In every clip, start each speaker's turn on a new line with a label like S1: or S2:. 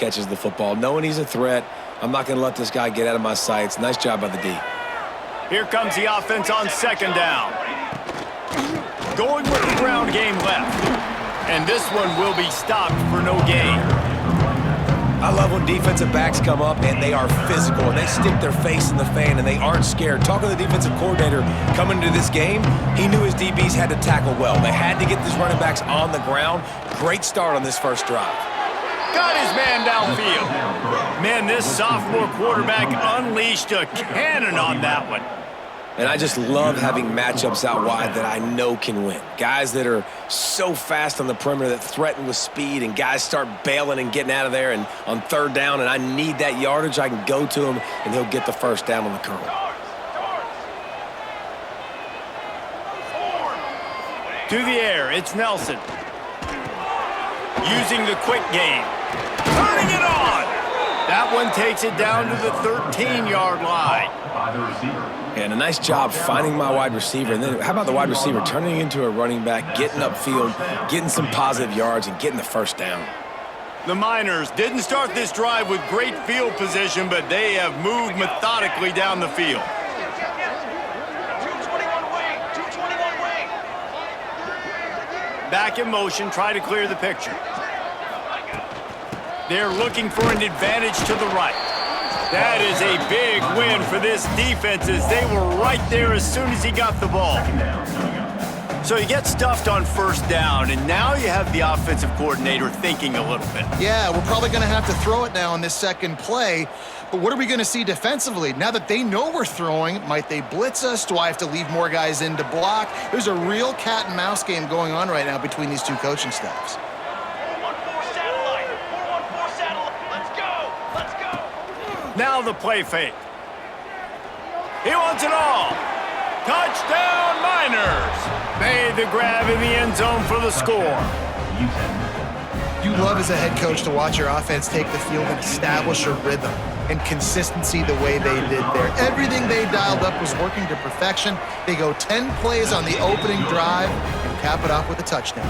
S1: catches the football, knowing he's a threat. I'm not going to let this guy get out of my sights. Nice job by the D.
S2: Here comes the offense on second down. Going with the ground game left. And this one will be stopped for no gain.
S1: I love when defensive backs come up and they are physical and they stick their face in the fan and they aren't scared. Talking to the defensive coordinator coming into this game, he knew his DBs had to tackle well. They had to get these running backs on the ground. Great start on this first drive.
S2: Got his man downfield. Man, this sophomore quarterback unleashed a cannon on that one.
S1: And I just love having matchups out wide that I know can win. Guys that are so fast on the perimeter that threaten with speed, and guys start bailing and getting out of there and on third down, and I need that yardage. I can go to him, and he'll get the first down on the curl.
S2: To the air, it's Nelson. Using the quick game. Turning it on! That one takes it down to the 13-yard line.
S1: And a nice job finding my wide receiver. And then how about the wide receiver turning into a running back, getting upfield, getting some positive yards, and getting the first down.
S2: The Miners didn't start this drive with great field position, but they have moved methodically down the field. Back in motion, try to clear the picture. They're looking for an advantage to the right. That is a big win for this defense as they were right there as soon as he got the ball. So you get stuffed on first down, and now you have the offensive coordinator thinking a little bit.
S3: Yeah, we're probably going to have to throw it now on this second play. But what are we going to see defensively? Now that they know we're throwing, might they blitz us? Do I have to leave more guys in to block? There's a real cat and mouse game going on right now between these two coaching staffs.
S2: Now the play fake. He wants it all. Touchdown, Miners. Made the grab in the end zone for the score.
S3: You love as a head coach to watch your offense take the field and establish a rhythm and consistency the way they did there. Everything they dialed up was working to perfection. They go 10 plays on the opening drive and cap it off with a touchdown.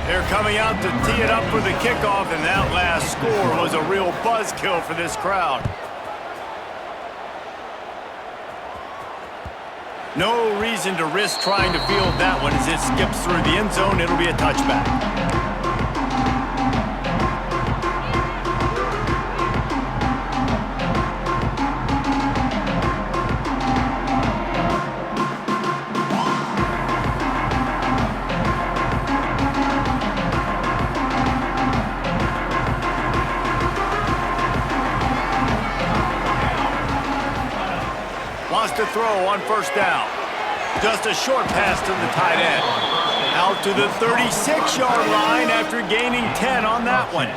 S2: They're coming out to tee it up for the kickoff, and that last score was a real buzzkill for this crowd. No reason to risk trying to field that one as it skips through the end zone. It'll be a touchback. To throw on first down. Just a short pass to the tight end. Out to the 36-yard line after gaining 10 on that one.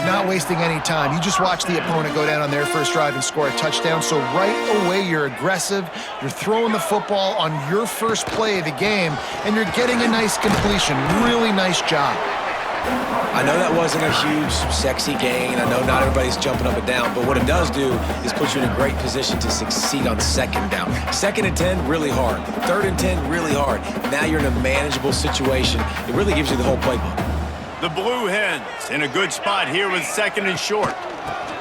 S3: Not wasting any time. You just watch the opponent go down on their first drive and score a touchdown. So right away, you're aggressive. You're throwing the football on your first play of the game, and you're getting a nice completion. Really nice job.
S1: I know that wasn't a huge, sexy gain. I know not everybody's jumping up and down, but what it does do is put you in a great position to succeed on second down. 2nd and 10, really hard. 3rd and 10, really hard. Now you're in a manageable situation. It really gives you the whole playbook.
S2: The Blue Hens in a good spot here with 2nd and short.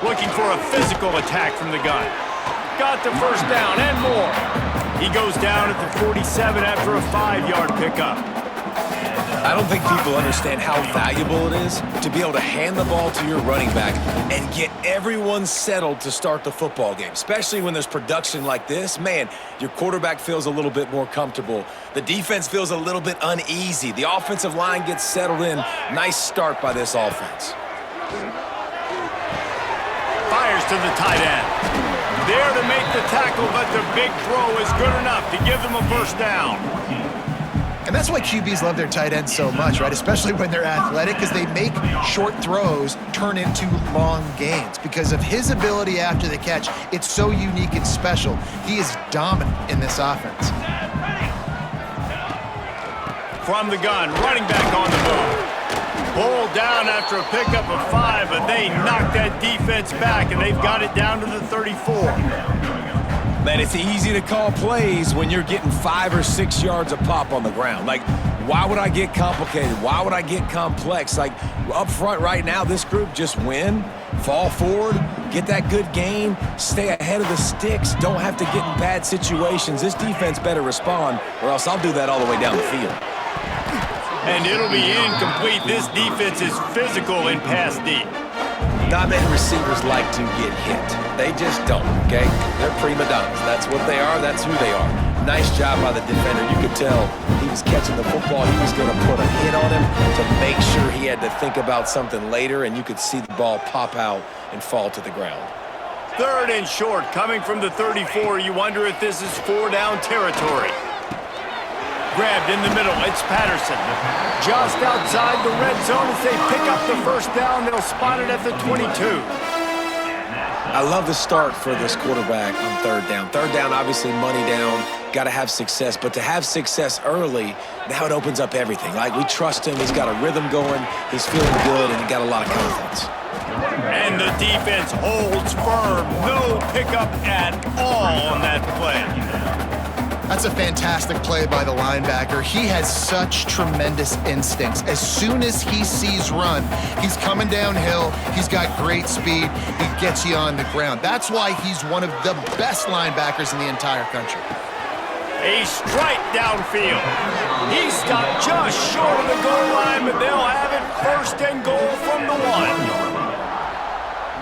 S2: Looking for a physical attack from the gun. Got the first down and more. He goes down at the 47 after a 5-yard pickup.
S1: I don't think people understand how valuable it is to be able to hand the ball to your running back and get everyone settled to start the football game, especially when there's production like this. Man, your quarterback feels a little bit more comfortable. The defense feels a little bit uneasy. The offensive line gets settled in. Nice start by this offense.
S2: Fires to the tight end. There to make the tackle, but the big throw is good enough to give them a first down.
S3: And that's why QBs love their tight ends so much, right? Especially when they're athletic, because they make short throws turn into long gains. Because of his ability after the catch, it's so unique and special. He is dominant in this offense.
S2: From the gun, running back on the move. Pulled down after a pickup of 5, but they knocked that defense back, and they've got it down to the 34.
S1: Man, it's easy to call plays when you're getting 5 or 6 yards a pop on the ground. Like, why would I get complicated? Why would I get complex? Like, Up front right now, this group just win, fall forward, get that good gain, stay ahead of the sticks, don't have to get in bad situations. This defense better respond, or else I'll do that all the way down the field.
S2: And it'll be incomplete. This defense is physical in pass D.
S1: Not many receivers like to get hit. They just don't, okay? They're prima donnas. That's what they are. That's who they are. Nice job by the defender. You could tell he was catching the football. He was going to put a hit on him to make sure he had to think about something later, and you could see the ball pop out and fall to the ground.
S2: 3rd and short, coming from the 34. You wonder if this is 4-down territory. Grabbed in the middle, it's Patterson. Just outside the red zone as they pick up the 1st down. They'll spot it at the 22.
S1: I love the start for this quarterback on 3rd down. 3rd down, obviously money down, got to have success. But to have success early, now it opens up everything. Like, we trust him, he's got a rhythm going, he's feeling good, and he got a lot of confidence.
S2: And the defense holds firm. No pickup at all on that play.
S3: That's a fantastic play by the linebacker. He has such tremendous instincts. As soon as he sees run, he's coming downhill. He's got great speed. He gets you on the ground. That's why he's one of the best linebackers in the entire country.
S2: A strike downfield. He stopped just short of the goal line, but they'll have it 1st and goal from the 1.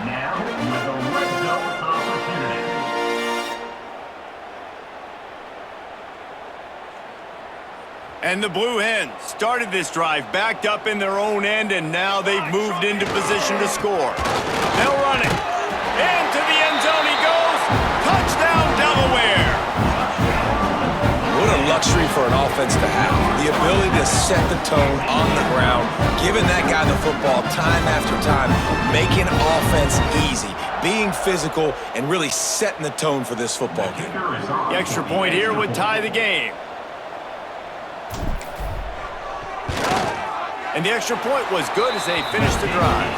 S4: Now with a red zone opportunity.
S2: And the Blue Hens started this drive backed up in their own end, and now they've moved into position to score. They'll run it. Into the end zone he goes. Touchdown, Delaware.
S1: What a luxury for an offense to have. The ability to set the tone on the ground, giving that guy the football time after time, making offense easy, being physical, and really setting the tone for this football game.
S2: The extra point here would tie the game. And the extra point was good as they finished the drive.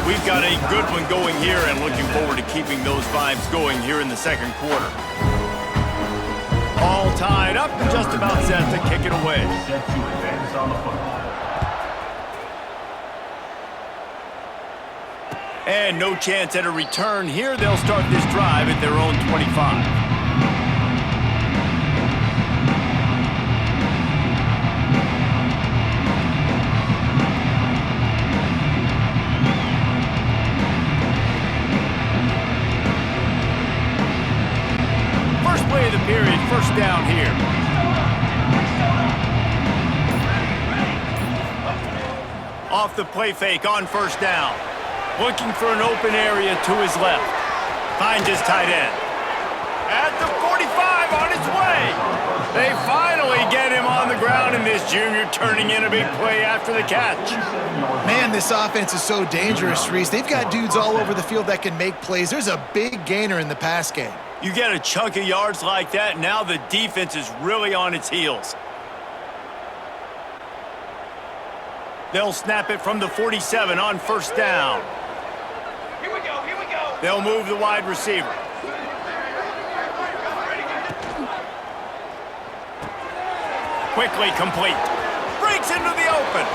S2: We've got a good one going here and looking forward to keeping those vibes going here in the 2nd quarter. All tied up and just about set to kick it away.
S4: Set to advance on the football.
S2: And no chance at a return here. They'll start this drive at their own 25. Play of the period, 1st down here. Off the play fake on 1st down. Looking for an open area to his left. Finds his tight end. At the 45 on his way. They finally get him on the ground, and this junior turning in a big play after the catch.
S3: Man, this offense is so dangerous, Reese. They've got dudes all over the field that can make plays. There's a big gainer in the pass game.
S2: You get a chunk of yards like that, now the defense is really on its heels. They'll snap it from the 47 on 1st down.
S5: Here we go, here we go.
S2: They'll move the wide receiver. Quickly complete. Breaks into the open.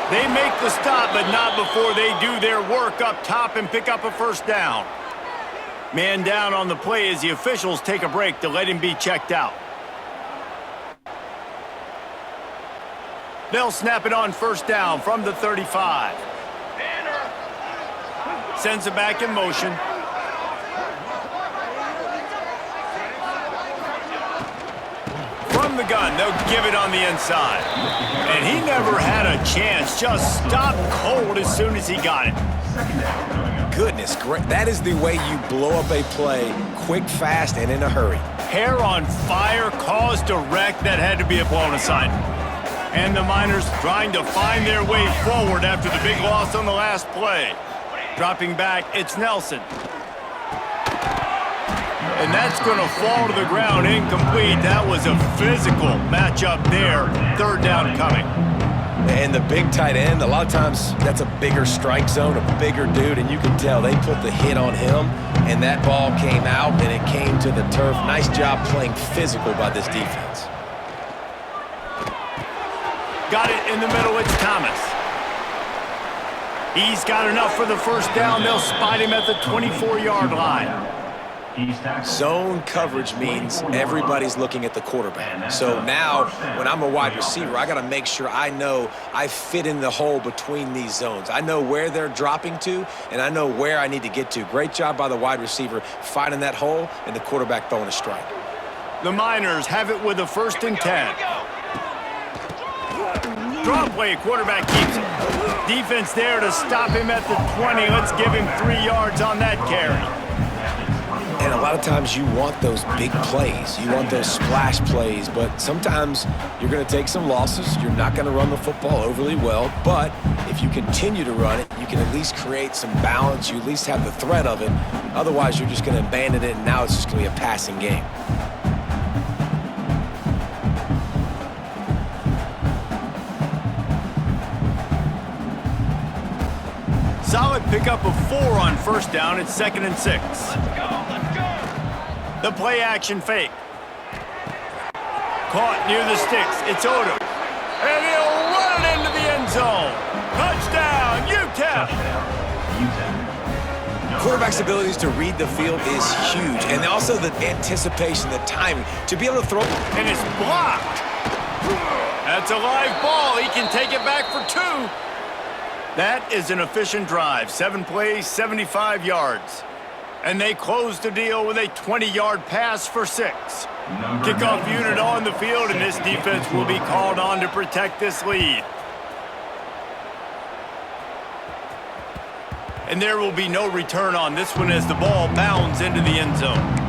S2: They make the stop, but not before they do their work up top and pick up a 1st down. Man down on the play as the officials take a break to let him be checked out. They'll snap it on 1st down from the 35. Sends it back in motion. From the gun, they'll give it on the inside. And he never had a chance, just stopped cold as soon as he got it.
S1: Goodness, great. That is the way you blow up a play, quick, fast, and in a hurry.
S2: Hair on fire, caused a wreck that had to be a blown assignment. And the Miners trying to find their way forward after the big loss on the last play. Dropping back, it's Nelson. And that's going to fall to the ground, incomplete. That was a physical matchup there. 3rd down coming.
S1: And the big tight end, a lot of times that's a bigger strike zone, a bigger dude, and you can tell they put the hit on him, and that ball came out, and it came to the turf. Nice job playing physical by this defense.
S2: Got it in the middle. It's Thomas. He's got enough for the first down. They'll spot him at the 24-yard line.
S1: Zone coverage means everybody's looking at the quarterback. So now, when I'm a wide receiver, I got to make sure I know I fit in the hole between these zones. I know where they're dropping to, and I know where I need to get to. Great job by the wide receiver finding that hole and the quarterback throwing a strike.
S2: The Miners have it with a 1st and 10. Draw play, quarterback keeps it. Defense there to stop him at the 20. Let's give him 3 yards on that carry.
S1: And a lot of times you want those big plays. You want those splash plays, but sometimes you're going to take some losses. You're not going to run the football overly well, but if you continue to run it, you can at least create some balance. You at least have the threat of it. Otherwise, you're just going to abandon it, and now it's just going to be a passing game.
S2: Solid pickup of 4 on 1st down. It's 2nd and 6.
S5: Let's go.
S2: The play action fake. Caught near the sticks. It's Odom. And he'll run it into the end zone. Touchdown, UTEP.
S1: Quarterback's abilities to read the field is huge, and also the anticipation, the timing, to be able to throw.
S2: And it's blocked. That's a live ball. He can take it back for 2. That is an efficient drive. 7 plays, 75 yards. And they close the deal with a 20-yard pass for 6. Kickoff unit on the field, and this defense will be called on to protect this lead. And there will be no return on this one as the ball bounds into the end zone.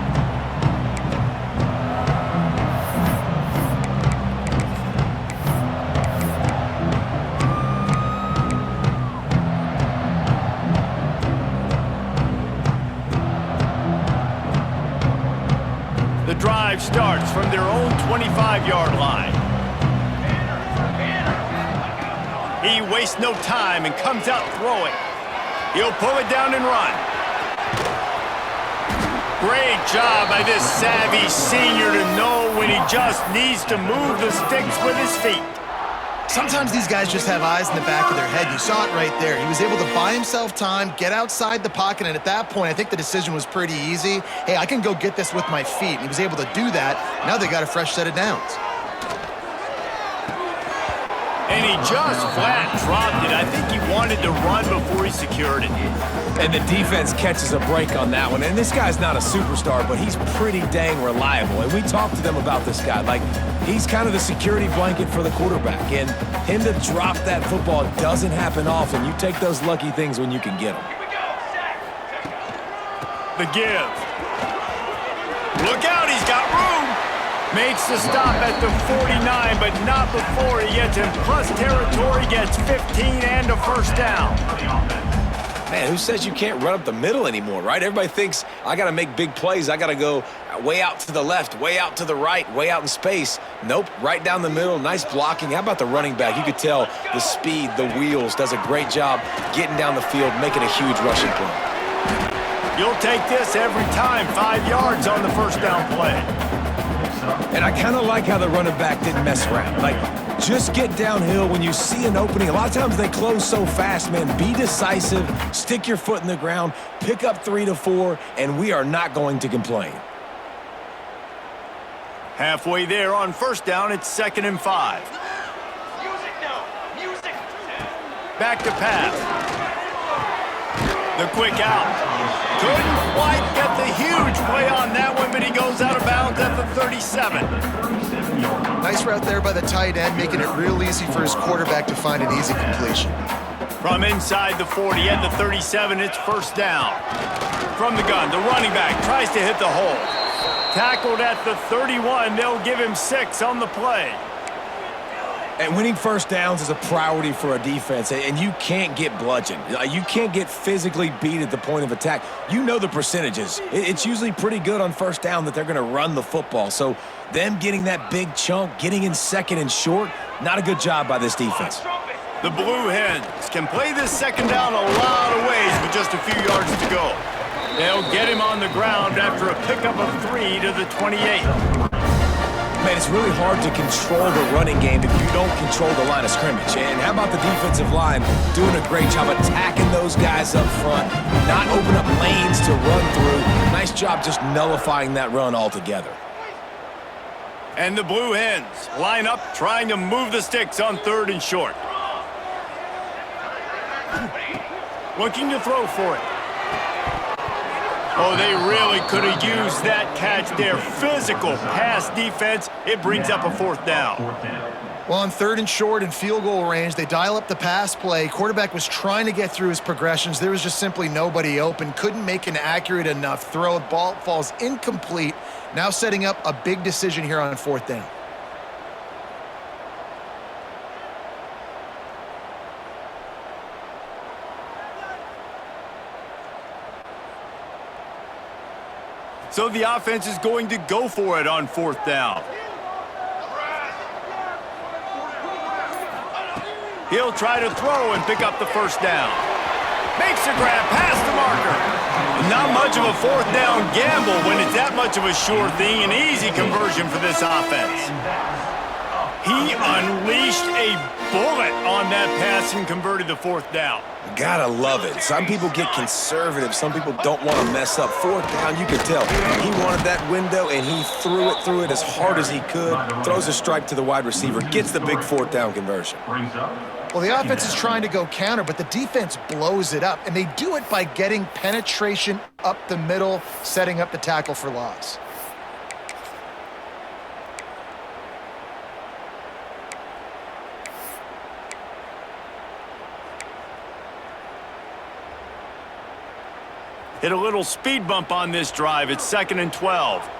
S2: The drive starts from their own 25-yard line. He wastes no time and comes out throwing. He'll pull it down and run. Great job by this savvy senior to know when he just needs to move the sticks with his feet.
S3: Sometimes these guys just have eyes in the back of their head. You saw it right there. He was able to buy himself time, get outside the pocket, and at that point, I think the decision was pretty easy. Hey, I can go get this with my feet. And he was able to do that. Now they got a fresh set of downs.
S2: And he just flat dropped it. I think he wanted to run before he secured it.
S1: And the defense catches a break on that one. And this guy's not a superstar, but he's pretty dang reliable. And we talked to them about this guy. Like, he's kind of the security blanket for the quarterback. And him to drop that football doesn't happen often. You take those lucky things when you can get them.
S5: Here we go. Set.
S2: The give. Look out, he's got room. Makes the stop at the 49, but not before he gets in plus territory, gets 15 and a 1st down.
S1: Man, who says you can't run up the middle anymore, right? Everybody thinks I got to make big plays. I got to go way out to the left, way out to the right, way out in space. Nope, right down the middle, nice blocking. How about the running back? You could tell the speed, the wheels, does a great job getting down the field, making a huge rushing play.
S2: You'll take this every time, 5 yards on the 1st down play.
S1: And I kind of like how the running back didn't mess around. Like, just get downhill when you see an opening. A lot of times they close so fast, man. Be decisive, stick your foot in the ground, pick up 3 to 4, and we are not going to complain.
S2: Halfway there on 1st down, it's 2nd and 5.
S5: Music now. Music.
S2: Back to pass. The quick out. Couldn't quite get the huge play on that one, but he goes out of bounds at the 37.
S3: Nice route there by the tight end, making it real easy for his quarterback to find an easy completion.
S2: From inside the 40 at the 37, it's 1st down. From the gun, the running back tries to hit the hole. Tackled at the 31, they'll give him 6 on the play.
S1: And winning 1st downs is a priority for a defense, and you can't get bludgeoned. You can't get physically beat at the point of attack. You know the percentages. It's usually pretty good on 1st down that they're going to run the football. So them getting that big chunk, getting in 2nd and short, not a good job by this defense.
S2: The Blue Hens can play this 2nd down a lot of ways with just a few yards to go. They'll get him on the ground after a pickup of 3 to the 28.
S1: Man, it's really hard to control the running game if you don't control the line of scrimmage. And how about the defensive line doing a great job attacking those guys up front, not open up lanes to run through. Nice job just nullifying that run altogether.
S2: And the Blue Hens line up trying to move the sticks on 3rd and short. Looking to throw for it. Oh, they really could have used that catch there. Physical pass defense. It brings up a 4th down.
S3: Well, on 3rd and short and field goal range, they dial up the pass play. Quarterback was trying to get through his progressions. There was just simply nobody open. Couldn't make an accurate enough throw. Ball falls incomplete. Now setting up a big decision here on 4th down.
S2: So the offense is going to go for it on 4th down. He'll try to throw and pick up the 1st down. Makes a grab past the marker. Not much of a 4th down gamble when it's that much of a sure thing. An easy conversion for this offense. He unleashed a bullet on that pass and converted the 4th down.
S1: Gotta love it. Some people get conservative. Some people don't want to mess up. 4th down, you could tell. He wanted that window, and he threw it as hard as he could. Throws a strike to the wide receiver. Gets the big 4th down conversion.
S3: Well, the offense is trying to go counter, but the defense blows it up, and they do it by getting penetration up the middle, setting up the tackle for loss.
S2: Hit a little speed bump on this drive. It's 2nd and 12.
S5: Here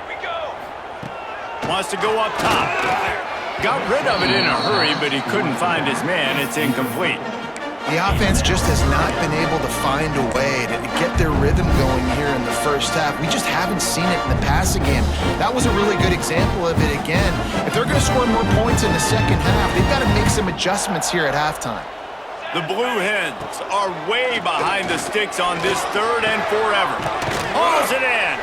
S5: we go.
S2: Wants to go up top. Got rid of it in a hurry, but he couldn't find his man. It's incomplete.
S3: The offense just has not been able to find a way to get their rhythm going here in the 1st half. We just haven't seen it in the passing game. That was a really good example of it again. If they're going to score more points in the 2nd half, they've got to make some adjustments here at halftime.
S2: The Blue Hens are way behind the sticks on this 3rd and forever. Hauls it in.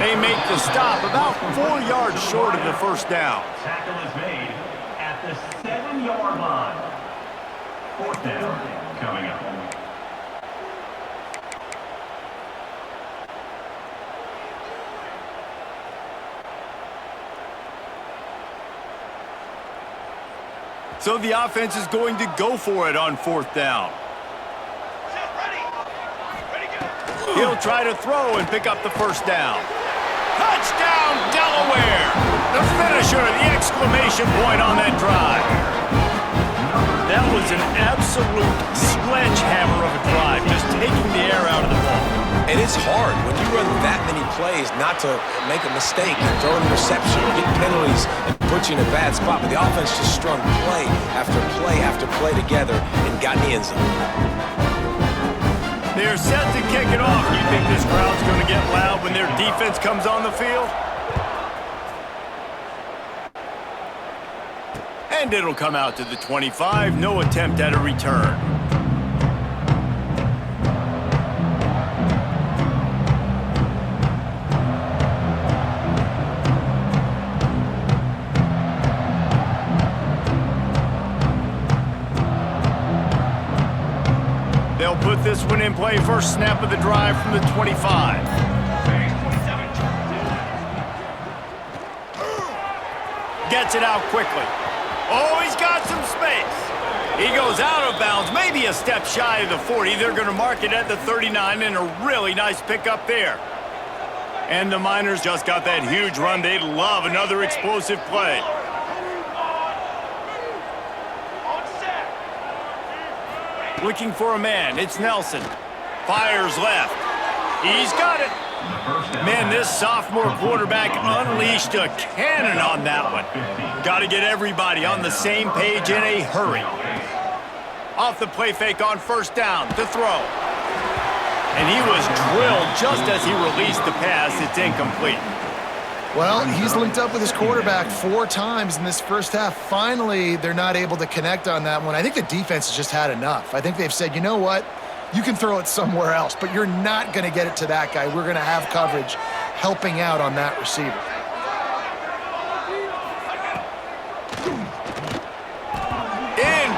S2: They make the stop about 4 yards short of the 1st down.
S4: Tackle is made at the 7-yard line. 4th down coming up.
S2: So the offense is going to go for it on 4th down.
S5: Ready. Ready, go.
S2: He'll try to throw and pick up the 1st down. Touchdown, Delaware! The finisher, the exclamation point on that drive. That was an absolute sledgehammer of a drive, just taking the air out of the ball.
S1: And it's hard when you run that many plays not to make a mistake and throw an interception, get penalties, and put you in a bad spot. But the offense just strung play after play after play together and got in the end zone.
S2: They're set to kick it off. You think this crowd's going to get loud when their defense comes on the field? And it'll come out to the 25. No attempt at a return. They'll put this one in play. First snap of the drive from the 25. Gets it out quickly. Oh, he's got some space. He goes out of bounds, maybe a step shy of the 40. They're going to mark it at the 39, and a really nice pickup there. And the Miners just got that huge run. They'd love another explosive play. Looking for a man. It's Nelson. Fires left. He's got it. Man, this sophomore quarterback unleashed a cannon on that one. Got to get everybody on the same page in a hurry. Off the play fake on 1st down to throw. And he was drilled just as he released the pass. It's incomplete.
S3: Well, he's linked up with his quarterback 4 times in this 1st half. Finally, they're not able to connect on that one. I think the defense has just had enough. I think they've said, you know what? You can throw it somewhere else, but you're not going to get it to that guy. We're going to have coverage helping out on that receiver.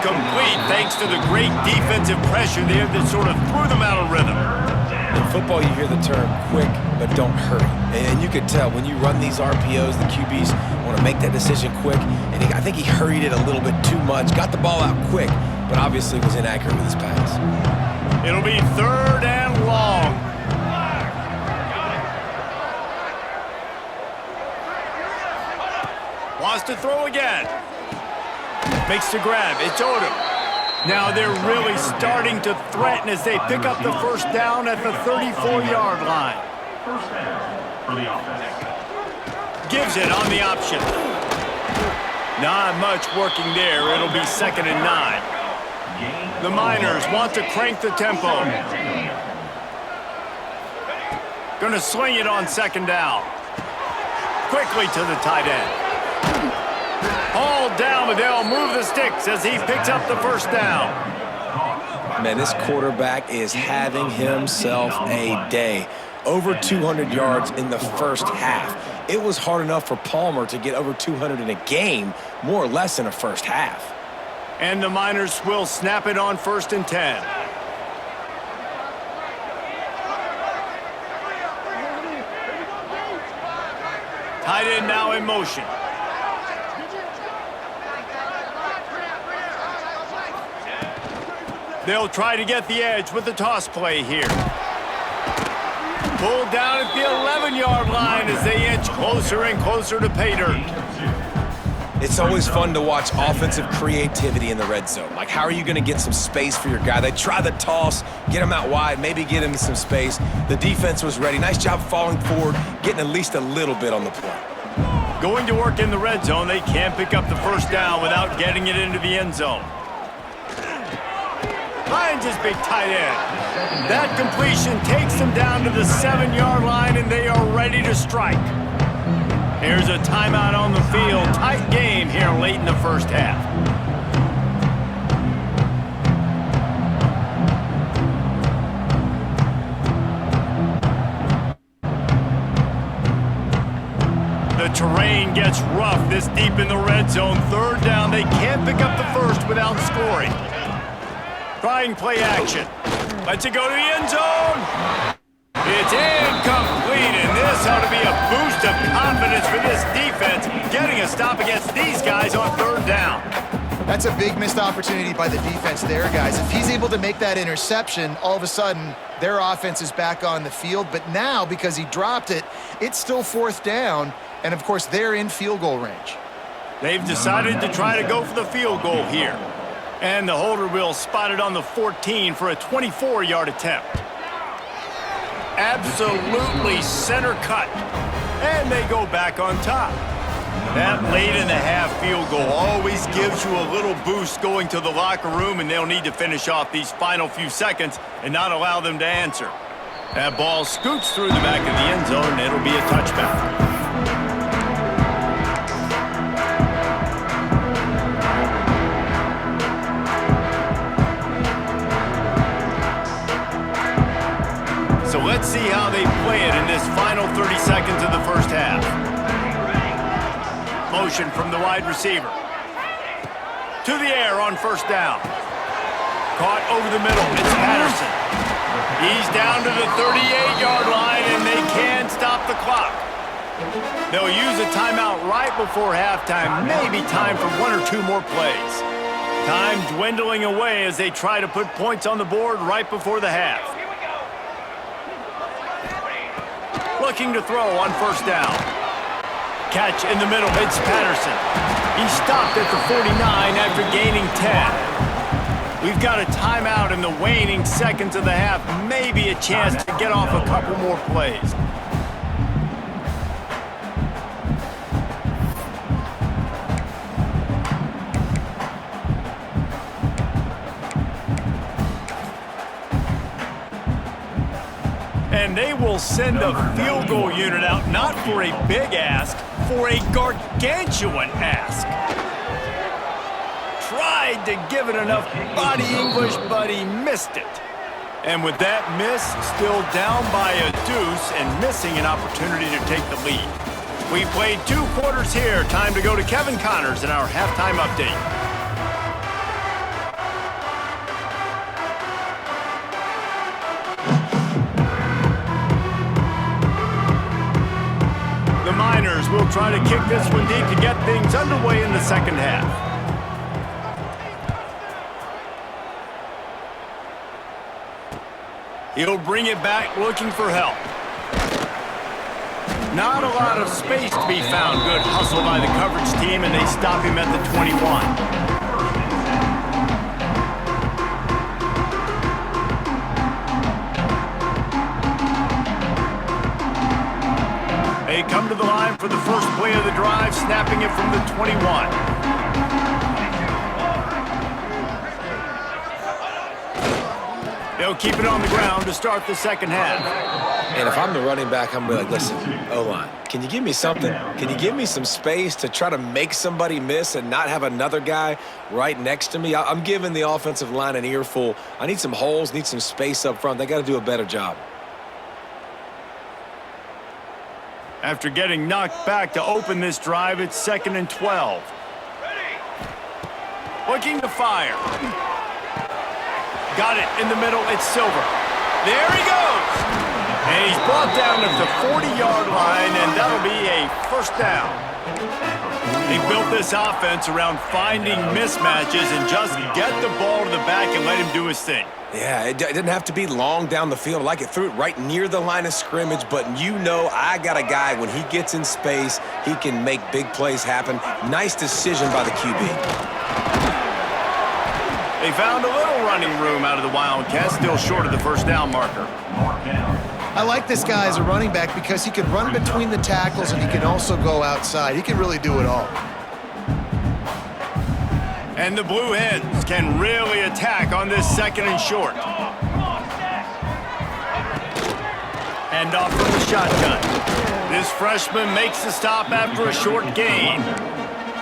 S2: incomplete thanks to the great defensive pressure there that sort of threw them out of rhythm.
S1: In football, you hear the term quick, but don't hurry. And you could tell when you run these RPOs, the QBs want to make that decision quick. And I think he hurried it a little bit too much, got the ball out quick, but obviously was inaccurate with his pass.
S2: It'll be 3rd and long. Wants to throw again. Makes the grab. It's Odom. Now they're really starting to threaten as they pick up the first down at the 34-yard line.
S4: First down for the offense.
S2: Gives it on the option. Not much working there. It'll be 2nd and 9. The Miners want to crank the tempo. Going to sling it on 2nd down. Quickly to the tight end. All down, but they'll move the sticks as he picks up the first down.
S1: Man, this quarterback is having himself a day. Over 200 yards in the first half. It was hard enough for Palmer to get over 200 in a game, more or less in a first half.
S2: And the Miners will snap it on 1st and 10. Tight end now in motion. They'll try to get the edge with the toss play here. Pulled down at the 11-yard line as they inch closer and closer to pay dirt.
S1: It's always fun to watch offensive creativity in the red zone. Like, how are you going to get some space for your guy? They try the toss, get him out wide, maybe get him some space. The defense was ready. Nice job falling forward, getting at least a little bit on the play.
S2: Going to work in the red zone, they can't pick up the first down without getting it into the end zone. Finds his big tight end. That completion takes them down to the 7-yard line, and they are ready to strike. Here's a timeout on the field. Tight game here late in the first half. The terrain gets rough this deep in the red zone. 3rd down. They can't pick up the first without scoring. Trying play action. Lets it go to the end zone. It's incomplete, and this ought to be a boost of confidence for this defense, getting a stop against these guys on 3rd down.
S3: That's a big missed opportunity by the defense there, guys. If he's able to make that interception, all of a sudden, their offense is back on the field. But now, because he dropped it, it's still 4th down, and of course, they're in field goal range.
S2: They've decided to try to go for the field goal here. And the holder will spot it on the 14 for a 24-yard attempt. Absolutely center cut. And they go back on top. That late in the half field goal always gives you a little boost going to the locker room, and they'll need to finish off these final few seconds and not allow them to answer. That ball scoots through the back of the end zone, and it'll be a touchback. So let's see how they play it in this final 30 seconds of the first half. Motion from the wide receiver. To the air on 1st down. Caught over the middle. It's Patterson. He's down to the 38-yard line, and they can't stop the clock. They'll use a timeout right before halftime. Maybe time for 1 or 2 more plays. Time dwindling away as they try to put points on the board right before the half. Looking to throw on 1st down. Catch in the middle. It's Patterson. He stopped at the 49 after gaining 10. We've got a timeout in the waning seconds of the half. Maybe a chance to get off a couple more plays. And they will send a field goal unit out, not for a big ask, for a gargantuan ask. Tried to give it enough body English, but he missed it. And with that miss, still down by a deuce and missing an opportunity to take the lead. We played 2 quarters here. Time to go to Kevin Connors in our halftime update. They'll try to kick this one deep to get things underway in the second half. He'll bring it back looking for help. Not a lot of space to be found. Good hustle by the coverage team, and they stop him at the 21. They come to the line for the first play of the drive, snapping it from the 21. They'll keep it on the ground to start the second half.
S1: And if I'm the running back, I'm going to be like, listen, O-line, can you give me something? Can you give me some space to try to make somebody miss and not have another guy right next to me? I'm giving the offensive line an earful. I need some holes, need some space up front. They got to do a better job.
S2: After getting knocked back to open this drive, it's 2nd and 12. Looking to fire. Got it in the middle. It's Silver. There he goes. And he's brought down at the 40-yard line, and that'll be a first down. They built this offense around finding mismatches and just get the ball to the back and let him do his thing.
S1: Yeah, it didn't have to be long down the field. Like it threw it right near the line of scrimmage, but you know I got a guy, when he gets in space, he can make big plays happen. Nice decision by the QB.
S2: They found a little running room out of the Wildcats, still short of the first down marker.
S3: I like this guy as a running back because he can run between the tackles and he can also go outside. He can really do it all.
S2: And the Blue Hens can really attack on this 2nd and short. And off from the shotgun. This freshman makes the stop after a short gain.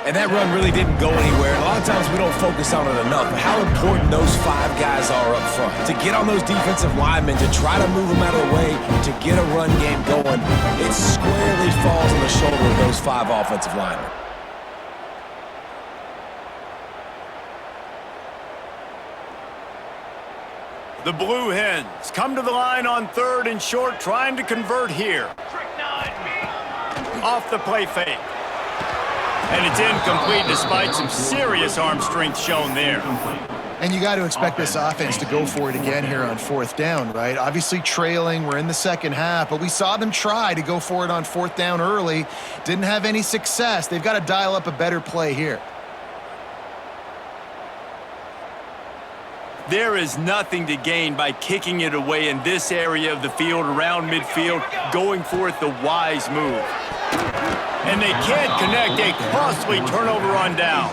S1: And that run really didn't go anywhere. A lot of times we don't focus on it enough, but how important those 5 guys are up front. To get on those defensive linemen, to try to move them out of the way, to get a run game going, it squarely falls on the shoulder of those 5 offensive linemen.
S2: The Blue Hens come to the line on 3rd and short, trying to convert here. Off the play fake. And it's incomplete despite some serious arm strength shown there.
S3: And you got to expect this offense to go for it again here on 4th down, right? Obviously trailing, we're in the second half, but we saw them try to go for it on 4th down early. Didn't have any success. They've got to dial up a better play here.
S2: There is nothing to gain by kicking it away in this area of the field around midfield, going for it the wise move. And they can't connect, a costly turnover on down.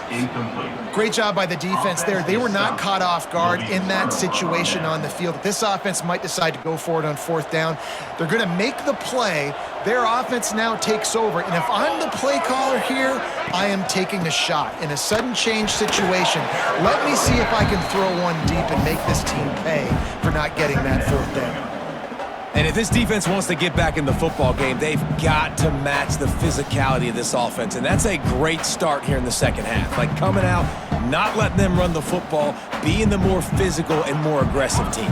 S3: Great job by the defense there. They were not caught off guard in that situation on the field. This offense might decide to go for it on 4th down. They're going to make the play. Their offense now takes over. And if I'm the play caller here, I am taking a shot. In a sudden change situation, let me see if I can throw one deep and make this team pay for not getting that 4th down.
S1: And if this defense wants to get back in the football game, they've got to match the physicality of this offense. And that's a great start here in the second half. Like coming out, not letting them run the football, being the more physical and more aggressive team.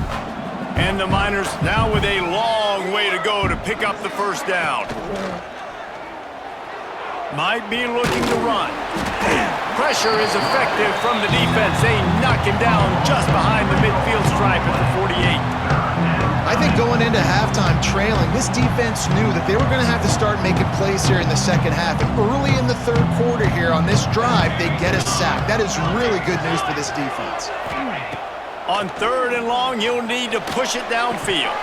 S2: And the Miners now with a long way to go to pick up the first down. Might be looking to run. Pressure is effective from the defense. They knock him down just behind the midfield stripe at the 48.
S3: I think going into halftime trailing, this defense knew that they were going to have to start making plays here in the second half. And early in the 3rd quarter here on this drive, they get a sack. That is really good news for this defense.
S2: On 3rd and long, he'll need to push it downfield.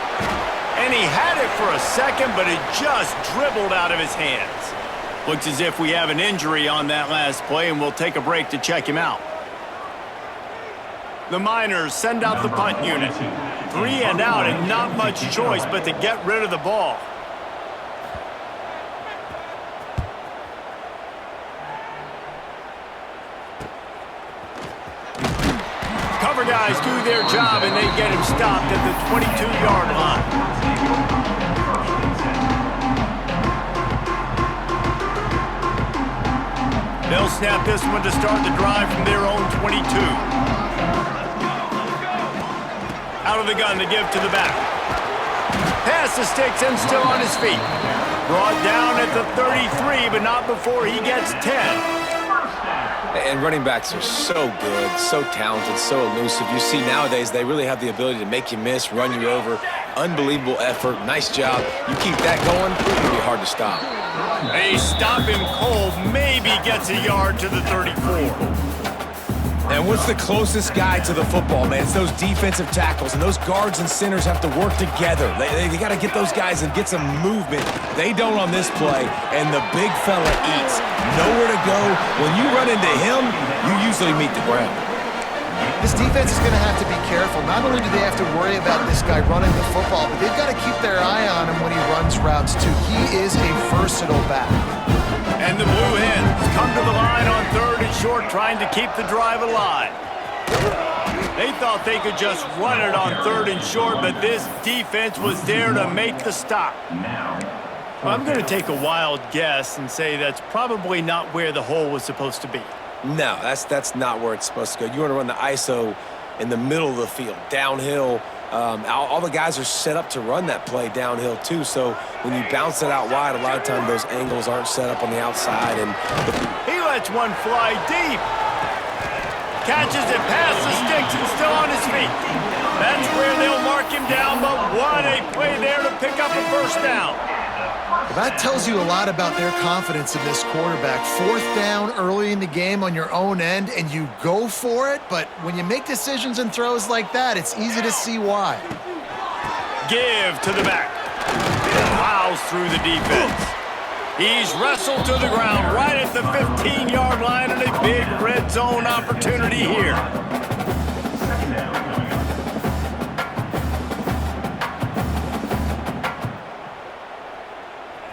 S2: And he had it for a second, but it just dribbled out of his hands. Looks as if we have an injury on that last play, and we'll take a break to check him out. The Miners send out the punt unit. 3 and out, and not much choice but to get rid of the ball. Cover guys do their job, and they get him stopped at the 22-yard line. They'll snap this one to start the drive from their own 22. Out of the gun to give to the back. Pass the sticks and still on his feet. Brought down at the 33, but not before he gets 10.
S1: And running backs are so good, so talented, so elusive. You see nowadays they really have the ability to make you miss, run you over. Unbelievable effort. Nice job. You keep that going, it's going to be hard to stop.
S2: They stop him cold, maybe gets a yard to the 34.
S1: And what's the closest guy to the football, man? It's those defensive tackles, and those guards and centers have to work together. They got to get those guys and get some movement. They don't on this play, and the big fella eats. Nowhere to go. When you run into him, you usually meet the ground.
S3: This defense is going to have to be careful. Not only do they have to worry about this guy running the football, but they've got to keep their eye on him when he runs routes, too. He is a versatile back.
S2: And the Blue Hens come to the line on 3rd and short, trying to keep the drive alive. They thought they could just run it on 3rd and short, but this defense was there to make the stop. Well, I'm going to take a wild guess and say that's probably not where the hole was supposed to be.
S1: No, that's not where it's supposed to go. You want to run the ISO in the middle of the field, downhill. All the guys are set up to run that play downhill too, so when you bounce it out wide, a lot of times those angles aren't set up on the outside. And
S2: he lets one fly deep. Catches it past the sticks and still on his feet. That's where they'll mark him down, but what a play there to pick up a first down.
S3: That tells you a lot about their confidence in this quarterback. 4th down early in the game on your own end, and you go for it, but when you make decisions and throws like that, it's easy to see why.
S2: Give to the back. Plows through the defense. He's wrestled to the ground right at the 15-yard line, and a big red zone opportunity here.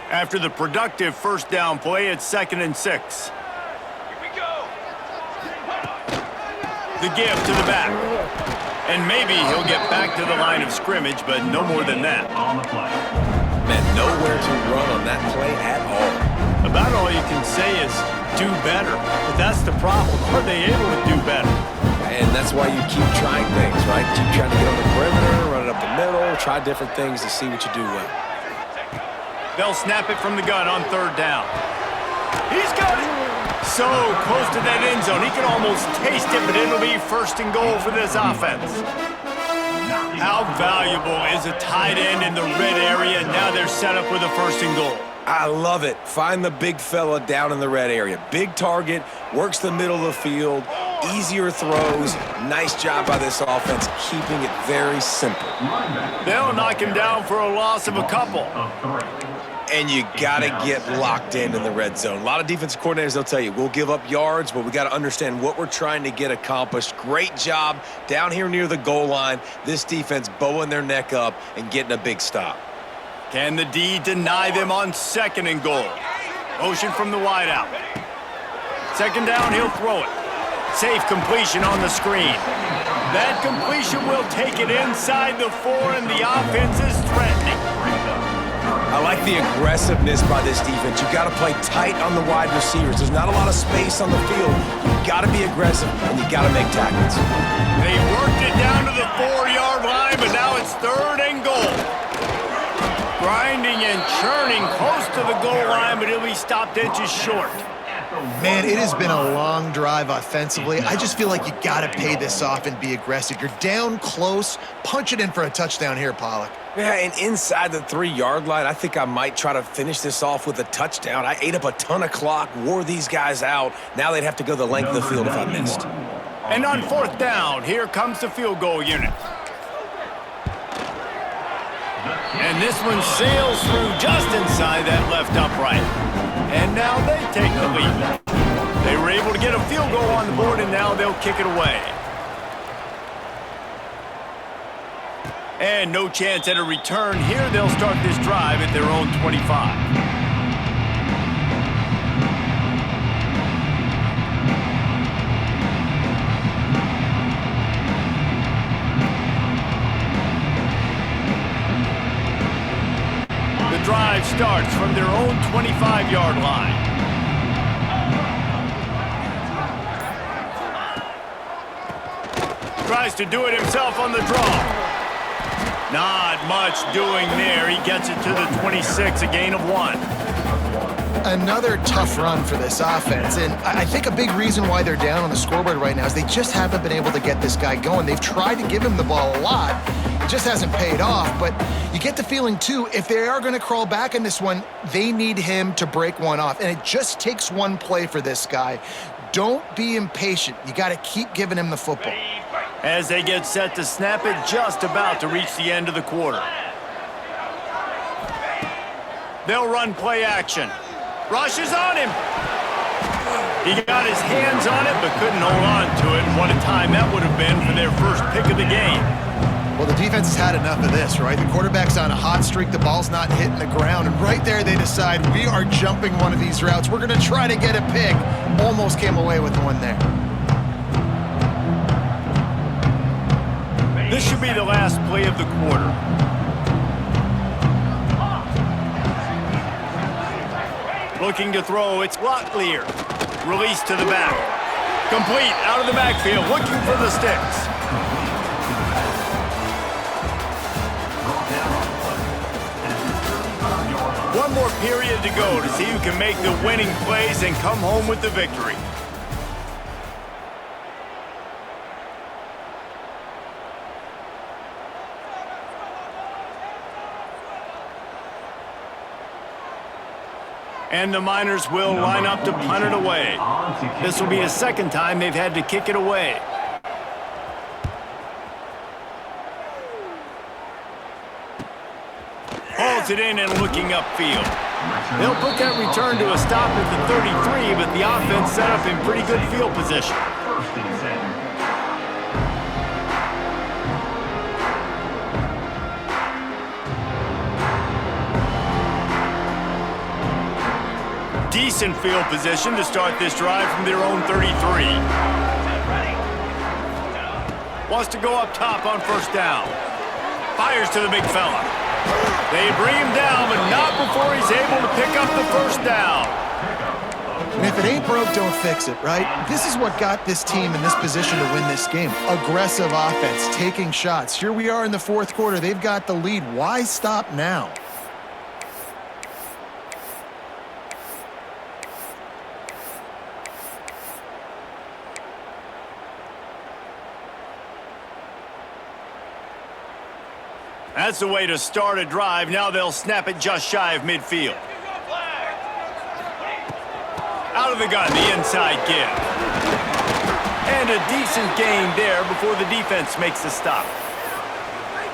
S2: After the productive first down play, it's 2nd and 6.
S5: Here we go.
S2: The give to the back. And maybe he'll get back to the line of scrimmage, but no more than that.
S4: On the play.
S1: man, nowhere to run on that play at all.
S2: About all you can say is do better. But that's the problem. Are they able to do better?
S1: And that's why you keep trying things, right? Keep trying to get on the perimeter, run it up the middle, try different things to see what you do well.
S2: They'll snap it from the gun on 3rd down. He's got it! So close to that end zone. He can almost taste it, but it'll be 1st and goal for this offense. How valuable is a tight end in the red area? Now they're set up with a 1st and goal.
S1: I love it. Find the big fella down in the red area. Big target, works the middle of the field, easier throws. Nice job by this offense, keeping it very simple.
S2: They'll knock him down for a loss of a couple.
S1: And you got to get locked in the red zone. A lot of defensive coordinators, they'll tell you, we'll give up yards, but we got to understand what we're trying to get accomplished. Great job down here near the goal line. This defense bowing their neck up and getting a big stop.
S2: Can the D deny them on 2nd and goal? Motion from the wideout. 2nd down, he'll throw it. Safe completion on the screen. That completion will take it inside the 4, and the offense is threatening.
S1: I like the aggressiveness by this defense. You got to play tight on the wide receivers. There's not a lot of space on the field. You got to be aggressive, and you got to make tackles.
S2: They worked it down to the 4-yard line, but now it's 3rd and goal. Grinding and churning close to the goal line, but he'll be stopped inches short.
S3: Man, it has been a long drive offensively. I just feel like you got to pay this off and be aggressive. You're down close. Punch it in for a touchdown here, Pollock.
S1: Yeah, and inside the 3-yard line, I think I might try to finish this off with a touchdown. I ate up a ton of clock, wore these guys out. Now they'd have to go the length of the field if I missed.
S2: And on 4th down, here comes the field goal unit. And this one sails through just inside that left upright. And now they take the lead. They were able to get a field goal on the board, and now they'll kick it away. And no chance at a return here. They'll start this drive at their own 25. The drive starts from their own 25-yard line. Tries to do it himself on the draw. Not much doing there. He gets it to the 26, a gain of 1.
S3: Another tough run for this offense, and I think a big reason why they're down on the scoreboard right now is they just haven't been able to get this guy going. They've tried to give him the ball a lot. It just hasn't paid off, but you get the feeling, too, if they are going to crawl back in this one, they need him to break one off, and it just takes one play for this guy. Don't be impatient. You got to keep giving him the football.
S2: As they get set to snap it, just about to reach the end of the quarter. They'll run play action. Rushes on him. He got his hands on it, but couldn't hold on to it. What a time that would have been for their first pick of the game.
S3: Well, the defense has had enough of this, right? The quarterback's on a hot streak. The ball's not hitting the ground. And right there, they decide, we are jumping one of these routes. We're going to try to get a pick. Almost came away with one there.
S2: This should be the last play of the quarter. Looking to throw, it's Locklear. Release to the back. Complete, out of the backfield, looking for the sticks. One more period to go to see who can make the winning plays and come home with the victory. And the Miners will line up to punt it away. This will be a second time they've had to kick it away. Hauls it in and looking upfield. They'll put that return to a stop at the 33, but the offense set up in pretty good field position. Decent field position to start this drive from their own 33. Wants to go up top on first down. Fires to the big fella. They bring him down, but not before he's able to pick up the first down.
S3: And if it ain't broke, don't fix it, right? This is what got this team in this position to win this game. Aggressive offense, taking shots. Here we are in the fourth quarter. They've got the lead. Why stop now?
S2: That's the way to start a drive. Now they'll snap it just shy of midfield. Out of the gun, the inside give. And a decent gain there before the defense makes the stop.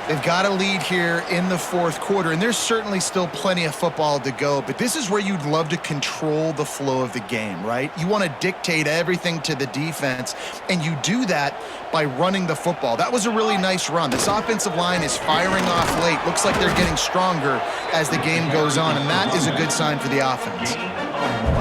S3: They've got a lead here in the fourth quarter, and there's certainly still plenty of football to go, but this is where you'd love to control the flow of the game, right? You want to dictate everything to the defense, and you do that by running the football. That was a really nice run. This offensive line is firing off late. Looks like they're getting stronger as the game goes on, and that is a good sign for the offense.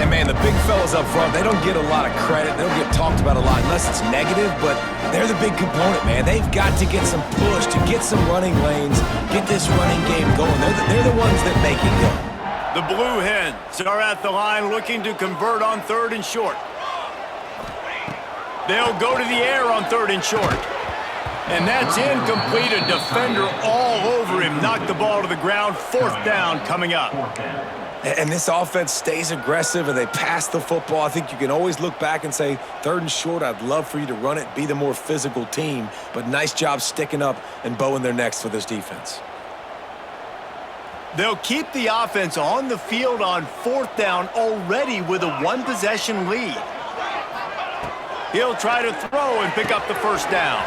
S1: And, man, the big fellas up front, they don't get a lot of credit. They don't get talked about a lot unless it's negative, but they're the big component, man. They've got to get some push, to get some running lanes, get this running game going. They're the ones that make it go.
S2: The Blue Hens are at the line looking to convert on third and short. They'll go to the air on third and short. And that's incomplete. A defender all over him. Knocked the ball to the ground. Fourth down coming up.
S1: And this offense stays aggressive and they pass the football. I think you can always look back and say, third and short, I'd love for you to run it, be the more physical team. But nice job sticking up and bowing their necks for this defense.
S2: They'll keep the offense on the field on fourth down already with a one-possession lead. He'll try to throw and pick up the first down.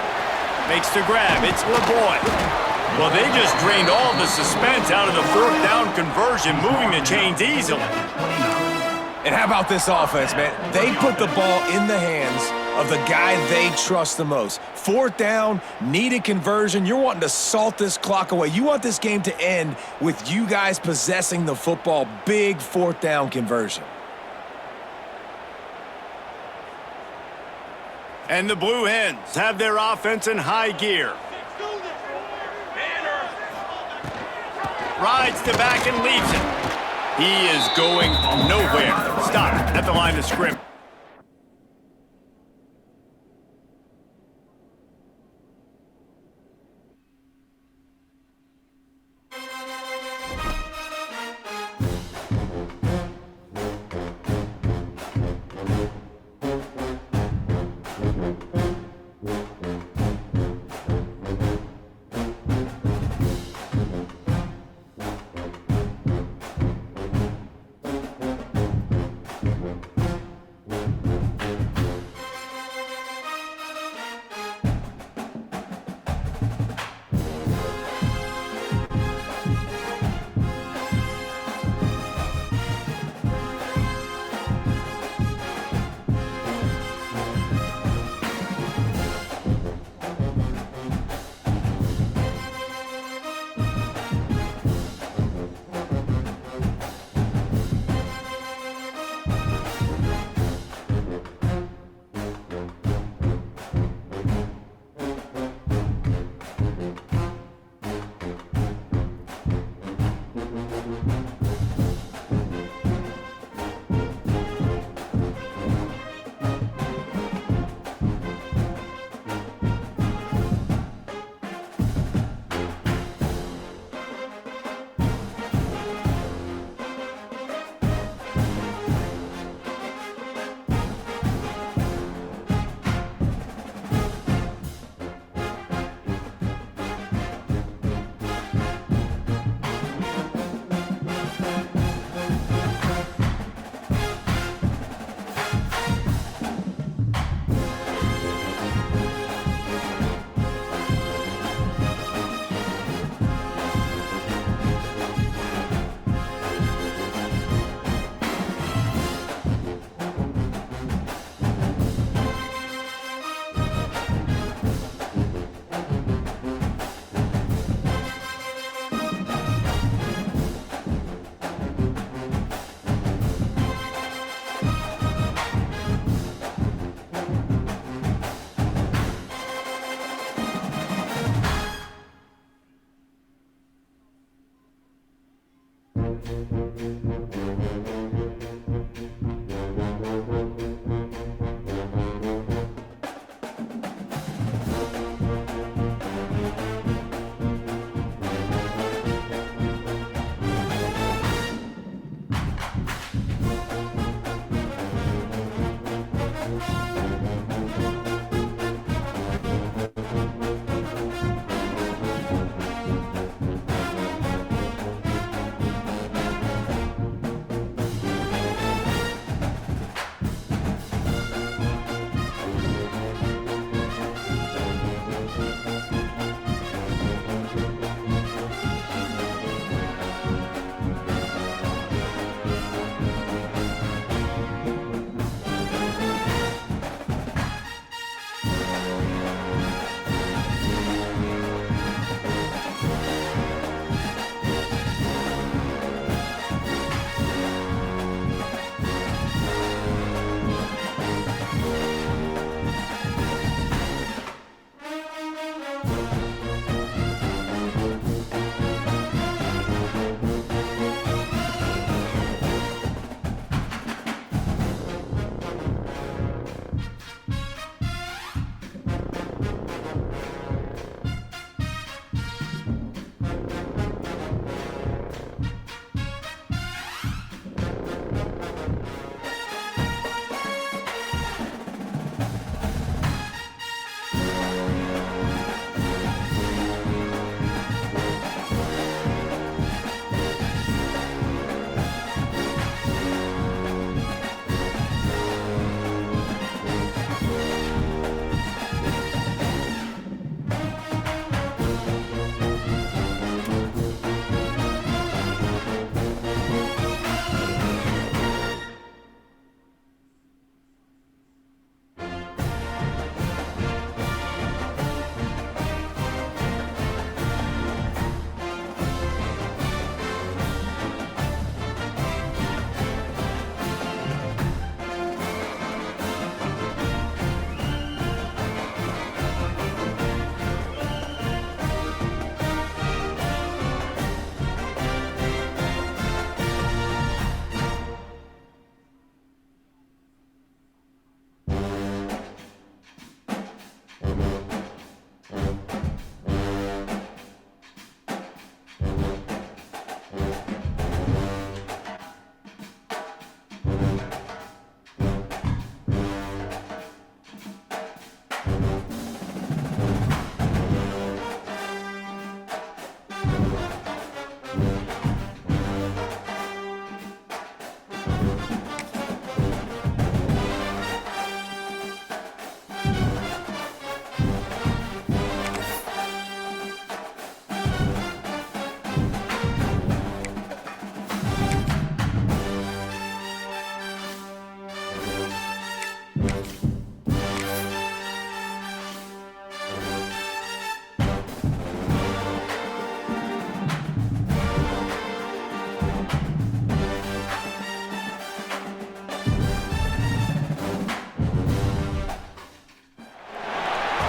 S2: Makes the grab. It's LeBoy. Well, they just drained all the suspense out of the fourth down conversion, moving the chains easily.
S1: And how about this offense, man? They put the ball in the hands of the guy they trust the most. Fourth down, needed conversion. You're wanting to salt this clock away. You want this game to end with you guys possessing the football. Big fourth down conversion.
S2: And the Blue Hens have their offense in high gear. Rides to back and leaves it. He is going nowhere. Stop at the line of scrimmage.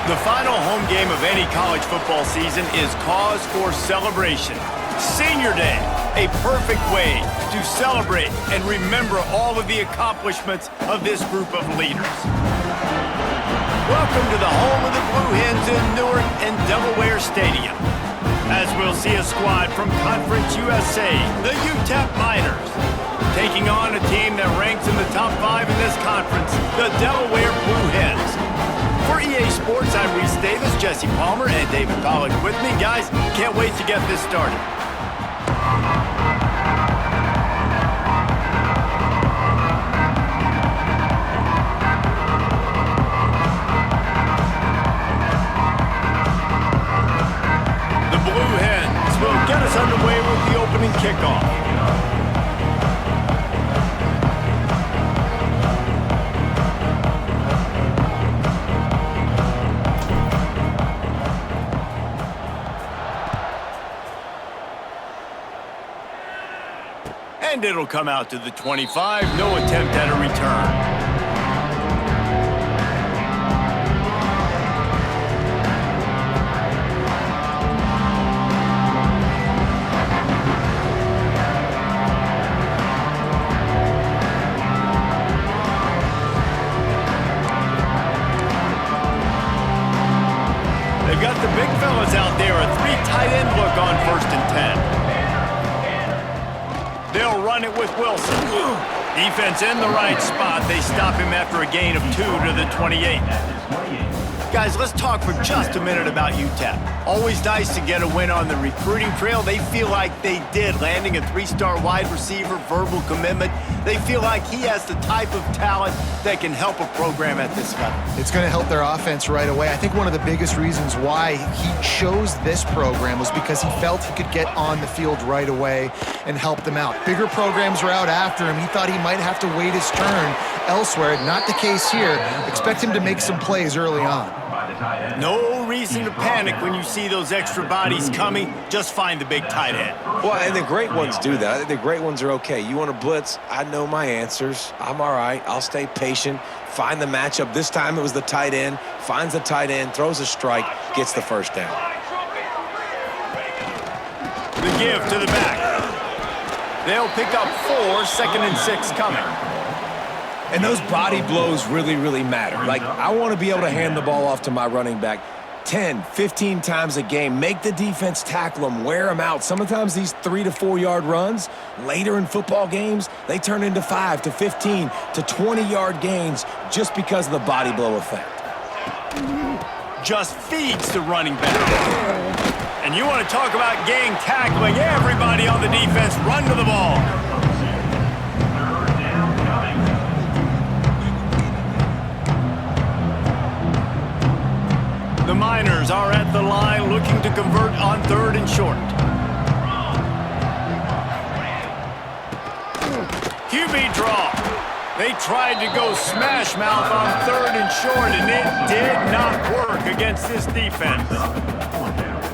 S2: The final home game of any college football season is cause for celebration. Senior Day, a perfect way to celebrate and remember all of the accomplishments of this group of leaders. Welcome to the home of the Blue Hens in Newark and Delaware Stadium, as we'll see a squad from Conference USA, the UTEP Miners, taking on a team that ranks in the top 5 in this conference, the Delaware Blue Hens. For EA Sports, I'm Reese Davis, Jesse Palmer, and David Pollack with me. Guys, can't wait to get this started. The Blue Hens will get us underway with the opening kickoff. And it'll come out to the 25. No attempt at a return. They've got the big fellas out there. A 3 tight end look on 1st and 10. They'll run it with Wilson. Defense in the right spot. They stop him after a gain of 2 to the 28. Guys, let's talk for just a minute about UTEP. Always nice to get a win on the recruiting trail. They feel like they did, landing a 3-star wide receiver, verbal commitment. They feel like he has the type of talent that can help a program at this level.
S3: It's going to help their offense right away. I think one of the biggest reasons why he chose this program was because he felt he could get on the field right away and help them out. Bigger programs were out after him. He thought he might have to wait his turn elsewhere. Not the case here. Expect him to make some plays early on.
S2: No reason to panic when you see those extra bodies coming. Just find the big tight end.
S1: Well, and the great ones do that. I think the great ones are okay. You want to blitz, I know my answers. I'm all right. I'll stay patient. Find the matchup. This time it was the tight end. finds the tight end, throws a strike, gets the first down.
S2: The give to the back. They'll pick up 4, 2nd and 6 coming.
S1: And those body blows really, really matter. Like, I want to be able to hand the ball off to my running back 10, 15 times a game. Make the defense tackle them, wear them out. Sometimes these 3 to 4 yard runs, later in football games, they turn into 5 to 15 to 20 yard gains just because of the body blow effect.
S2: Just feeds the running back. And you want to talk about gang tackling. Everybody on the defense run to the ball. The Miners are at the line looking to convert on 3rd and short. QB draw. They tried to go smash mouth on 3rd and short, and it did not work against this defense.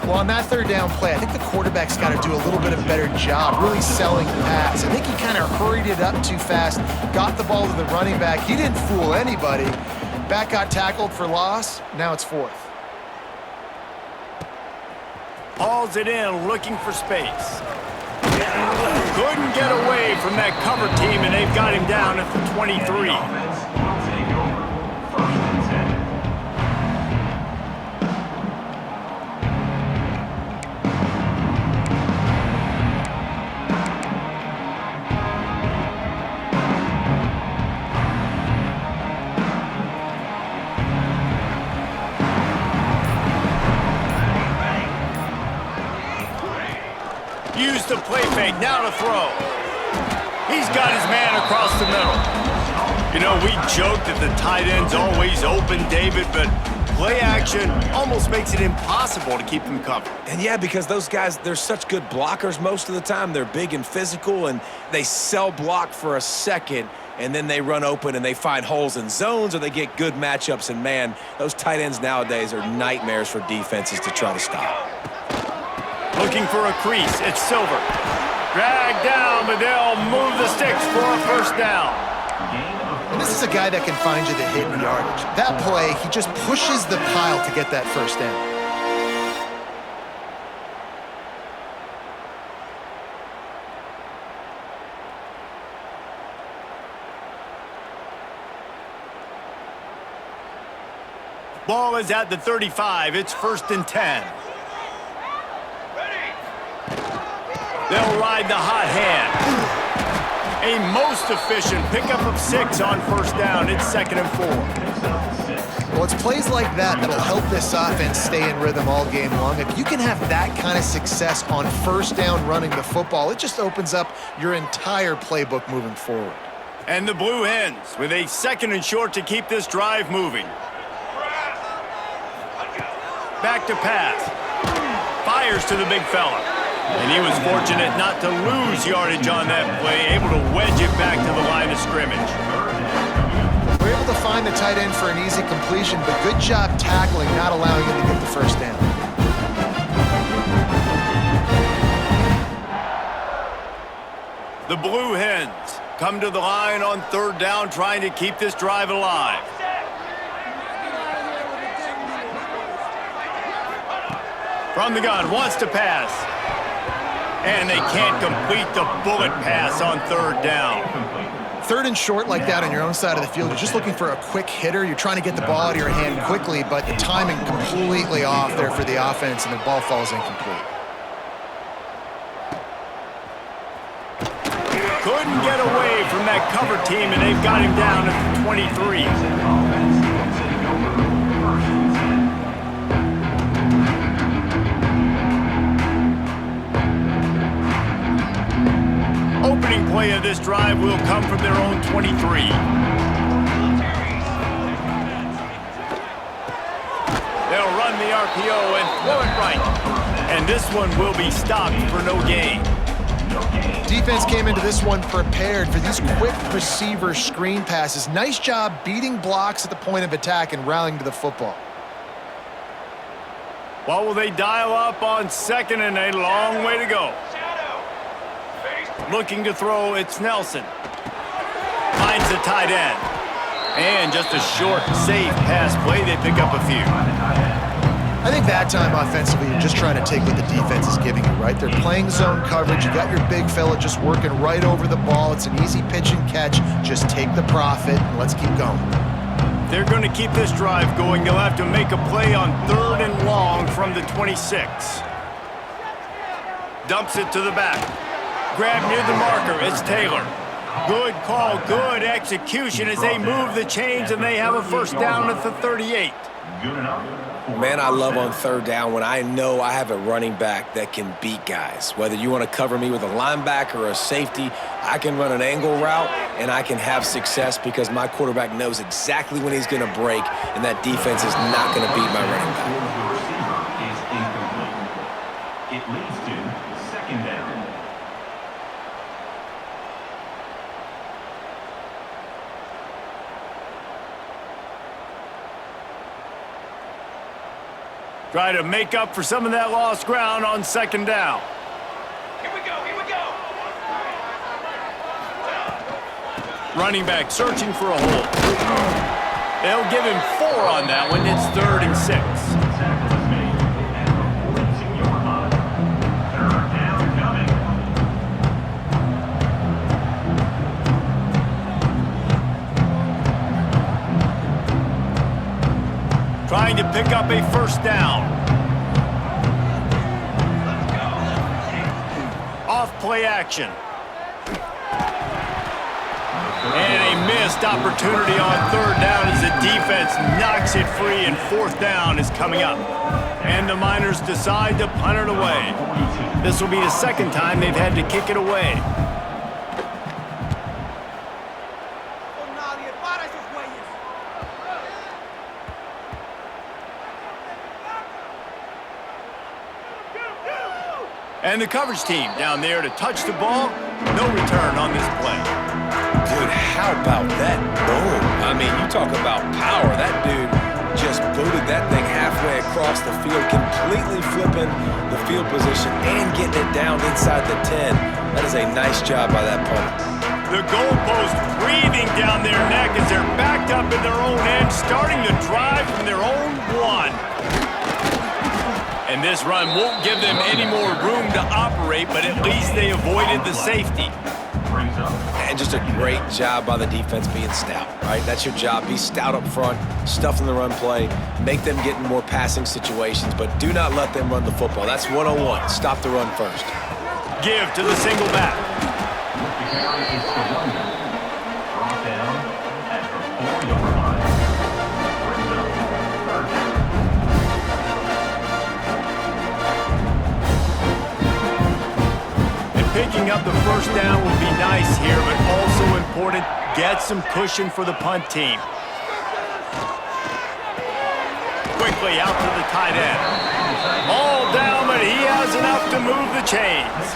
S3: Well, on that 3rd down play, I think the quarterback's got to do a little bit of a better job really selling the pass. I think he kind of hurried it up too fast, got the ball to the running back. He didn't fool anybody. Back got tackled for loss. Now it's 4th.
S2: Hauls it in, looking for space. Couldn't get away from that cover team, and they've got him down at the 23. Use the play fake, now to throw. He's got his man across the middle. You know, we joked that the tight end's always open, David, but play action almost makes it impossible to keep them covered.
S1: And yeah, because those guys, they're such good blockers most of the time. They're big and physical, and they sell block for a second, and then they run open and they find holes in zones, or they get good matchups. And man, those tight ends nowadays are nightmares for defenses to try to stop.
S2: Looking for a crease, it's Silver. Dragged down, but they'll move the sticks for a first down.
S3: And this is a guy that can find you the hidden yardage. That play, he just pushes the pile to get that first down.
S2: Ball is at the 35. It's 1st and 10. They'll ride the hot hand. A most efficient pickup of 6 on 1st down. It's 2nd and 4.
S3: Well, it's plays like that that'll help this offense stay in rhythm all game long. If you can have that kind of success on 1st down running the football, it just opens up your entire playbook moving forward.
S2: And the Blue Hens with a 2nd and short to keep this drive moving. Back to pass. Fires to the big fella. And he was fortunate not to lose yardage on that play, able to wedge it back to the line of scrimmage.
S3: We're able to find the tight end for an easy completion, but good job tackling, not allowing him to get the first down.
S2: The Blue Hens come to the line on 3rd down, trying to keep this drive alive. From the gun, wants to pass. And they can't complete the bullet pass on 3rd down.
S3: 3rd and short like that on your own side of the field, you're just looking for a quick hitter. You're trying to get the ball out of your hand quickly, but the timing completely off there for the offense, and the ball falls incomplete.
S2: Couldn't get away from that cover team, and they've got him down at the 23. Opening play of this drive will come from their own 23. They'll run the RPO and throw it right. And this one will be stopped for no gain.
S3: Defense came into this one prepared for these quick receiver screen passes. Nice job beating blocks at the point of attack and rallying to the football.
S2: What will they dial up on 2nd and a long way to go? Looking to throw, it's Nelson. Finds the tight end. And just a short, safe pass play. They pick up a few.
S3: I think that time offensively, you're just trying to take what the defense is giving you, right? They're playing zone coverage. You got your big fella just working right over the ball. It's an easy pitch and catch. Just take the profit and let's keep going.
S2: They're going to keep this drive going. They'll have to make a play on 3rd and long from the 26. Dumps it to the back. Grab near the marker. It's Taylor. Good call, good execution as they move the chains and they have a first down at the 38.
S4: Good enough.
S1: Man, I love on 3rd down when I know I have a running back that can beat guys. Whether you want to cover me with a linebacker or a safety, I can run an angle route and I can have success because my quarterback knows exactly when he's going to break, and that defense is not going to beat my running back.
S4: It leads to 2nd down.
S2: Try to make up for some of that lost ground on 2nd down.
S5: Here we go, here we go.
S2: Running back searching for a hole. They'll give him 4 on that one. It's 3rd and 6.
S4: Tackle is made at the 14-yard line. 3rd down coming.
S2: Trying to pick up a first down. Off play action. And a missed opportunity on 3rd down as the defense knocks it free, and 4th down is coming up. And the Miners decide to punt it away. This will be the 2nd time they've had to kick it away. And the coverage team down there to touch the ball. No return on this play.
S1: Dude, how about that boom? I mean, you talk about power. That dude just booted that thing halfway across the field, completely flipping the field position and getting it down inside the 10. That is a nice job by that punter.
S2: The goalpost breathing down their neck as they're backed up in their own end, starting the drive from their own 1. And this run won't give them any more room to operate, but at least they avoided the safety.
S1: And just a great job by the defense being stout, right? That's your job. Be stout up front, stuff in the run play, make them get in more passing situations, but do not let them run the football. That's 101. Stop the run first.
S2: Give to the single back.
S4: The carry is Sawyer. Brought down at the 4-yard line. Brings up 3rd down.
S2: Picking up the first down will be nice here, but also important, get some cushion for the punt team. Quickly out to the tight end. All down, but he has enough to move the chains.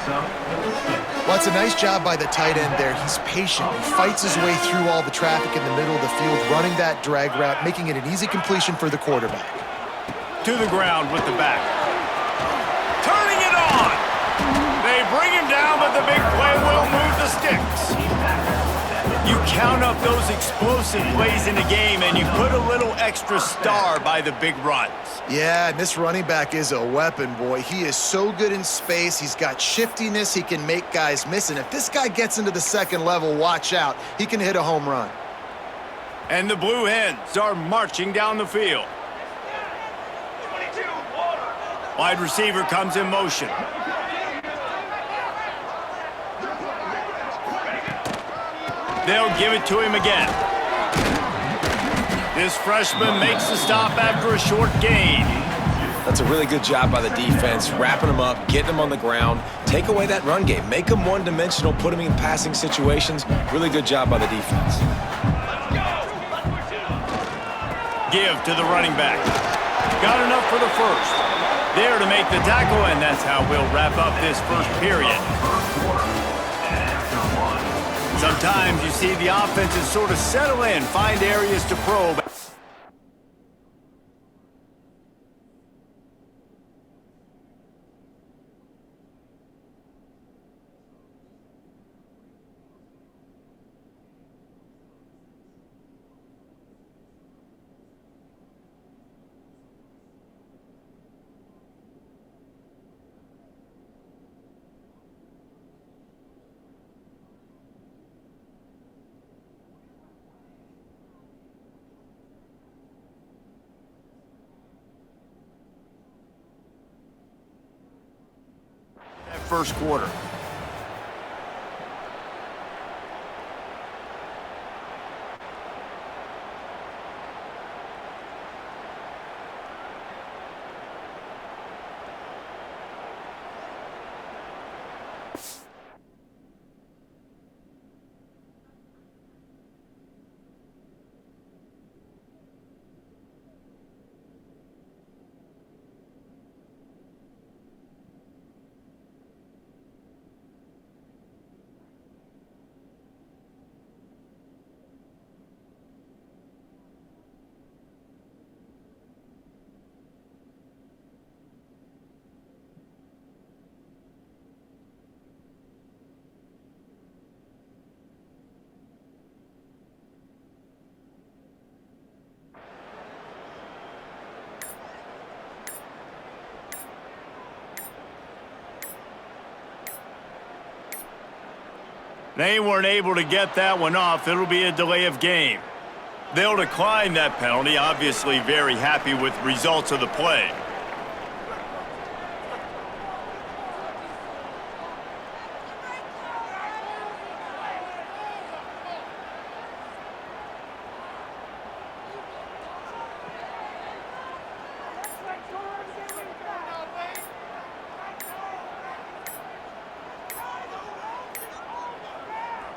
S3: Well, it's a nice job by the tight end there. He's patient. He fights his way through all the traffic in the middle of the field, running that drag route, making it an easy completion for the quarterback.
S2: To the ground with the back. Turning it on! They bring him down, but the big play will move the sticks. You count up those explosive plays in the game, and you put a little extra star by the big runs.
S3: Yeah, and this running back is a weapon, boy. He is so good in space. He's got shiftiness. He can make guys miss. And if this guy gets into the 2nd level, watch out. He can hit a home run.
S2: And the Blue Hens are marching down the field.
S5: 22,
S2: Wide receiver comes in motion. They'll give it to him again. This freshman makes the stop after a short gain.
S1: That's a really good job by the defense, wrapping them up, getting them on the ground, take away that run game, make them one-dimensional, put them in passing situations. Really good job by the defense.
S2: Give to the running back. Got enough for the first. There to make the tackle, and that's how we'll wrap up this first period. Sometimes you see the offenses sort of settle in, find areas to probe. first quarter. They weren't able to get that one off. It'll be a delay of game. They'll decline that penalty, obviously very happy with the results of the play.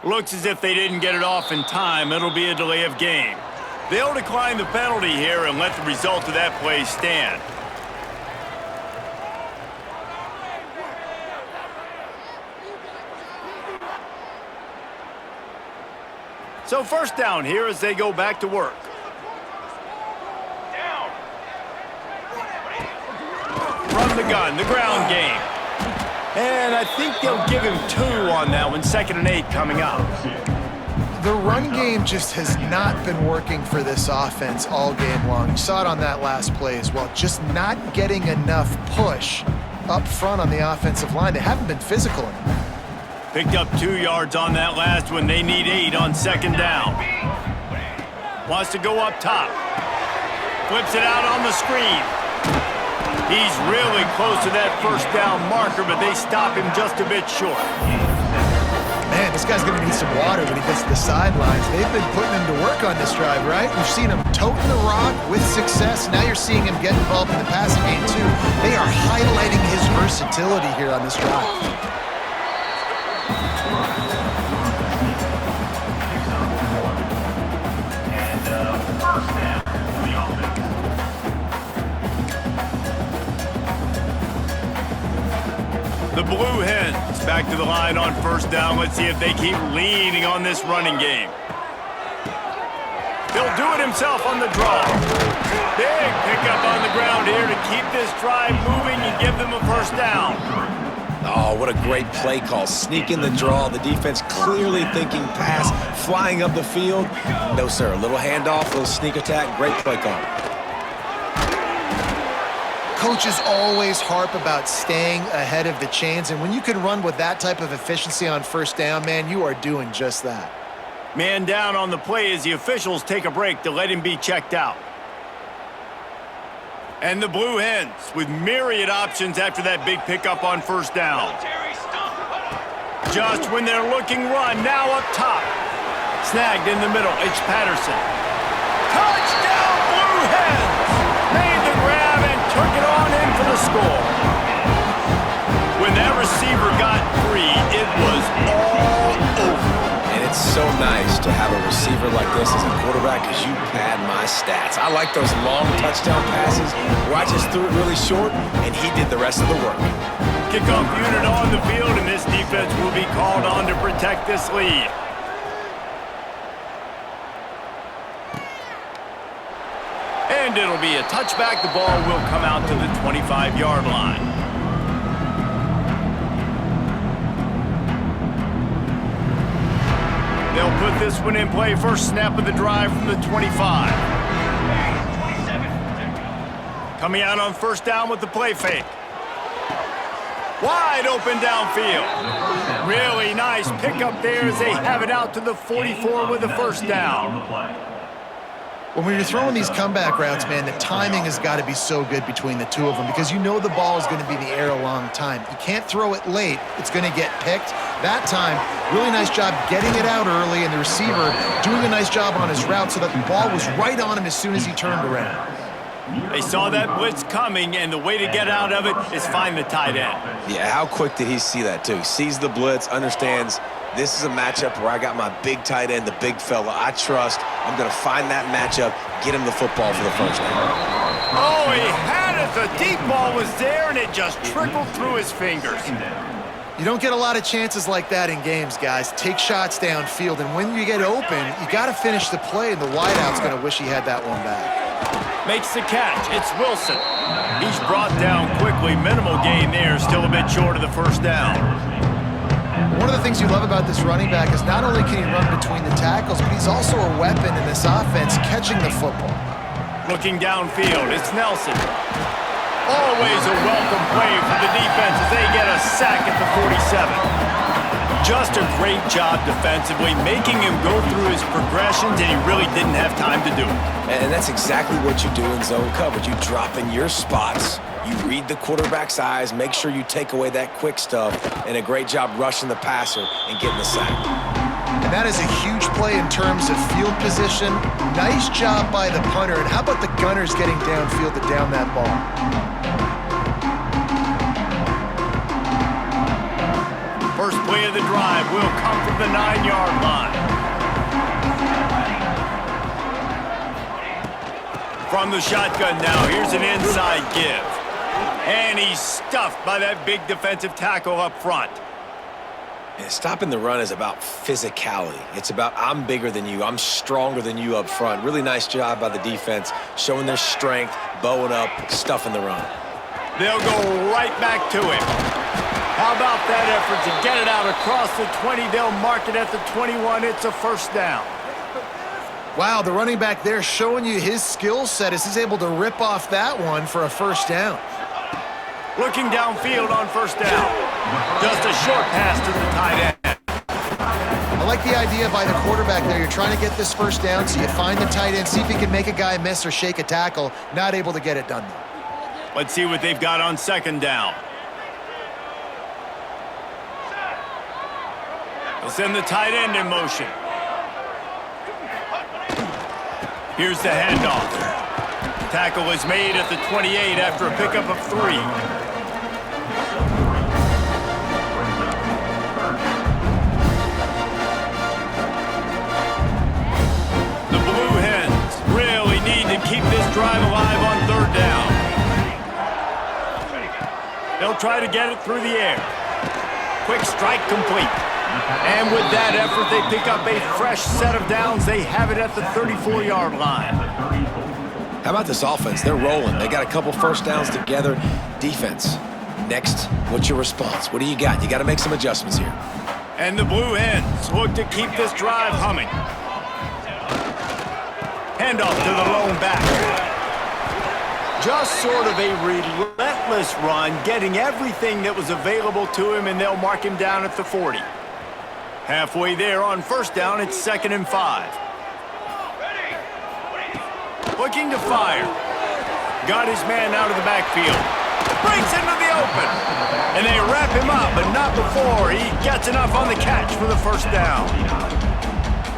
S2: Looks as if they didn't get it off in time. It'll be a delay of game. They'll decline the penalty here and let the result of that play stand. So first down here as they go back to work.
S5: Down.
S2: From the gun, the ground game. And I think they'll give him 2 on that one. 2nd and 8 coming up.
S3: The run game just has not been working for this offense all game long. You saw it on that last play as well. Just not getting enough push up front on the offensive line. They haven't been physical enough.
S2: Picked up 2 yards on that last one. They need 8 on 2nd down. Wants to go up top. Flips it out on the screen. He's really close to that first down marker, but they stop him just a bit short.
S3: Man, this guy's going to need some water when he gets to the sidelines. They've been putting him to work on this drive, right? We've seen him toting the rock with success. Now you're seeing him get involved in the passing game, too. They are highlighting his versatility here on this drive.
S4: First down for the offense.
S2: The Blue Hens back to the line on first down. Let's see if they keep leaning on this running game. He'll do it himself on the draw. Big pickup on the ground here to keep this drive moving and give them a first down.
S1: Oh, what a great play call. Sneak in the draw. The defense clearly thinking pass, flying up the field. No, sir. A little handoff, a little sneak attack. Great play call.
S3: Coaches always harp about staying ahead of the chains, and when you can run with that type of efficiency on first down, man, you are doing just that.
S2: Man down on the play as the officials take a break to let him be checked out. And the Blue Hens with myriad options after that big pickup on first down. Just when they're looking run, now up top. Snagged in the middle, it's Patterson. Touchdown, Blue Hens! Made the grab and took it on in for the score. When that receiver got free, it was all over.
S1: And it's so nice to have a receiver like this as a quarterback because you pad my stats. I like those long touchdown passes where I just threw it really short and he did the rest of the work.
S2: Kickoff unit on the field, and this defense will be called on to protect this lead. And it'll be a touchback. The ball will come out to the 25-yard line. They'll put this one in play. First snap of the drive from the 25. Coming out on first down with the play fake. Wide open downfield. Really nice pickup there as they have it out to the 44 with the first down.
S3: When you're throwing these comeback routes, man, the timing has got to be so good between the two of them because you know the ball is going to be in the air a long time. You can't throw it late. It's going to get picked. That time, really nice job getting it out early, and the receiver doing a nice job on his route so that the ball was right on him as soon as he turned around.
S2: They saw that blitz coming, and the way to get out of it is find the tight end.
S1: Yeah, how quick did he see that, too? Sees the blitz, understands this is a matchup where I got my big tight end, the big fella I trust. I'm going to find that matchup, get him the football for the first down.
S2: Oh, he had it. The deep ball was there, and it just trickled through his fingers.
S3: You don't get a lot of chances like that in games, guys. Take shots downfield, and when you get open, you got to finish the play, and the wideout's going to wish he had that one back.
S2: Makes the catch. It's Wilson. He's brought down quickly. Minimal gain there. Still a bit short of the first down.
S3: One of the things you love about this running back is not only can he run between the tackles, but he's also a weapon in this offense catching the football.
S2: Looking downfield, it's Nelson. Always a welcome play for the defense as they get a sack at the 47. Just a great job defensively, making him go through his progressions, and he really didn't have time to do it.
S1: And that's exactly what you do in zone coverage. You drop in your spots, you read the quarterback's eyes, make sure you take away that quick stuff, and a great job rushing the passer and getting the sack.
S3: And that is a huge play in terms of field position. Nice job by the punter. And how about the gunners getting downfield to down that ball?
S2: First play of the drive will come from the 9-yard line. From the shotgun now, here's an inside give. And he's stuffed by that big defensive tackle up front.
S1: And stopping the run is about physicality. It's about I'm bigger than you, I'm stronger than you up front. Really nice job by the defense, showing their strength, bowing up, stuffing the run.
S2: They'll go right back to him. How about that effort to get it out across the 20? They'll mark it at the 21. It's a first down.
S3: Wow, the running back there showing you his skill set as he's able to rip off that one for a first down.
S2: Looking downfield on first down. Just a short pass to the tight end.
S3: I like the idea by the quarterback there. You're trying to get this first down, so you find the tight end, see if he can make a guy miss or shake a tackle. Not able to get it done, though.
S2: Let's see what they've got on second down. They'll send the tight end in motion. Here's the handoff. Tackle is made at the 28 after a pickup of 3. The Blue Hens really need to keep this drive alive on third down. They'll try to get it through the air. Quick strike complete. And with that effort, they pick up a fresh set of downs. They have it at the 34-yard line.
S1: How about this offense? They're rolling. They got a couple first downs together. Defense, next, what's your response? What do you got? You got to make some adjustments here.
S2: And the Blue Hens look to keep this drive humming. Handoff to the lone back. Just sort of a relentless run, getting everything that was available to him, and they'll mark him down at the 40. Halfway there on first down, it's 2nd and 5. Looking to fire. Got his man out of the backfield. Breaks into the open. And they wrap him up, but not before he gets enough on the catch for the first down.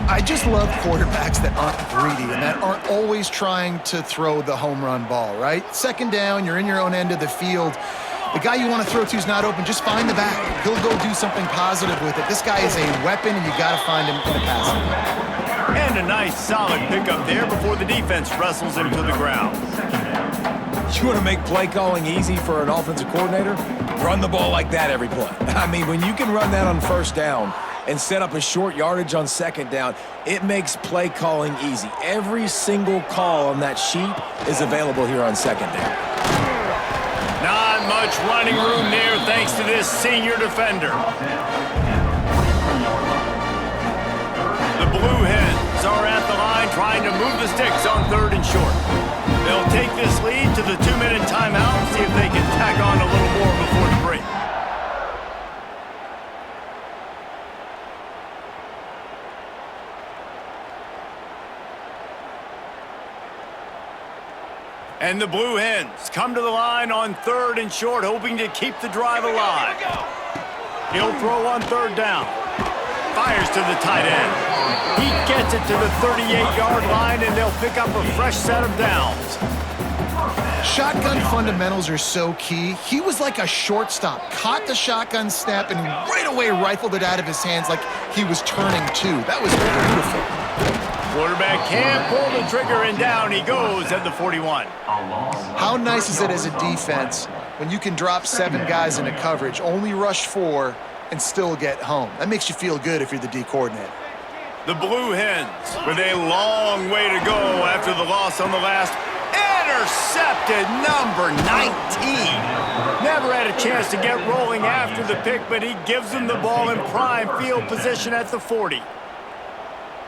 S3: I just love quarterbacks that aren't greedy and that aren't always trying to throw the home run ball, right? Second down, you're in your own end of the field. The guy you want to throw to is not open. Just find the back. He'll go do something positive with it. This guy is a weapon, and you got to find him in the passing game.
S2: And a nice, solid pickup there before the defense wrestles him to the ground.
S1: You want to make play calling easy for an offensive coordinator? Run the ball like that every play. I mean, when you can run that on first down and set up a short yardage on second down, it makes play calling easy. Every single call on that sheet is available here on second down.
S2: Not much running room there thanks to this senior defender. The Blue Hens are at the line trying to move the sticks on 3rd and short. They'll take this lead to the 2-minute timeout and see if they can tack on a little more before the break. And the Blue Hens come to the line on 3rd and short, hoping to keep the drive alive. He'll throw on 3rd down. Fires to the tight end. He gets it to the 38-yard line, and they'll pick up a fresh set of downs.
S3: Shotgun fundamentals are so key. He was like a shortstop, caught the shotgun snap, and right away rifled it out of his hands like he was turning two. That was beautiful.
S2: Quarterback can't pull the trigger, and down he goes at the 41.
S3: How nice is it as a defense when you can drop 7 guys into coverage, only rush 4, and still get home? That makes you feel good if you're the D coordinator.
S2: The Blue Hens with a long way to go after the loss on the last. Intercepted, number 19. Never had a chance to get rolling after the pick, but he gives them the ball in prime field position at the 40.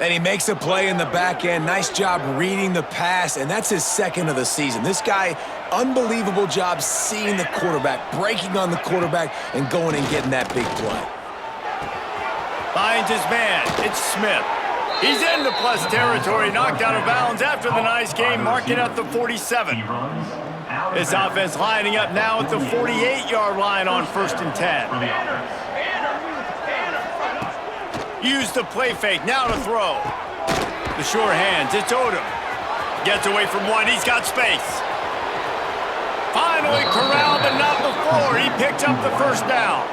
S1: And he makes a play in the back end. Nice job reading the pass, and that's his 2nd of the season. This guy, unbelievable job seeing the quarterback, breaking on the quarterback, and going and getting that big play.
S2: Finds his man. It's Smith. He's into plus territory, knocked out of bounds after the nice game, marking at the 47. This offense lining up now at the 48-yard line on 1st and 10. Use the play fake, now to throw. The sure hands, it's Odom. Gets away from one, he's got space. Finally corralled, but not before. He picked up the 1st down.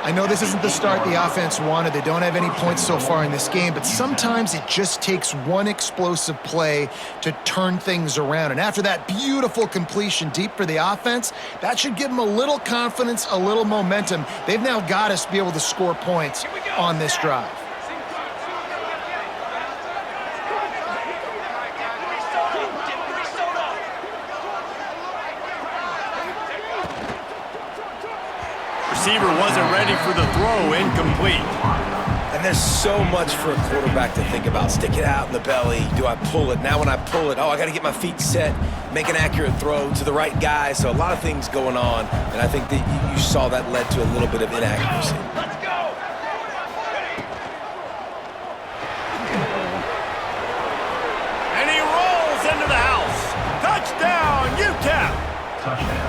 S3: I know this isn't the start the offense wanted. They don't have any points so far in this game, but sometimes it just takes one explosive play to turn things around. And after that beautiful completion deep for the offense, that should give them a little confidence, a little momentum. They've now got us to be able to score points on this drive.
S2: Receiver wasn't ready for the throw, incomplete.
S1: And there's so much for a quarterback to think about. Stick it out in the belly. Do I pull it? Now when I pull it, I got to get my feet set, make an accurate throw to the right guy. So a lot of things going on, and I think that you saw that led to a little bit of inaccuracy.
S5: Let's go!
S2: And he rolls into the house. Touchdown, UTEP!
S4: Touchdown.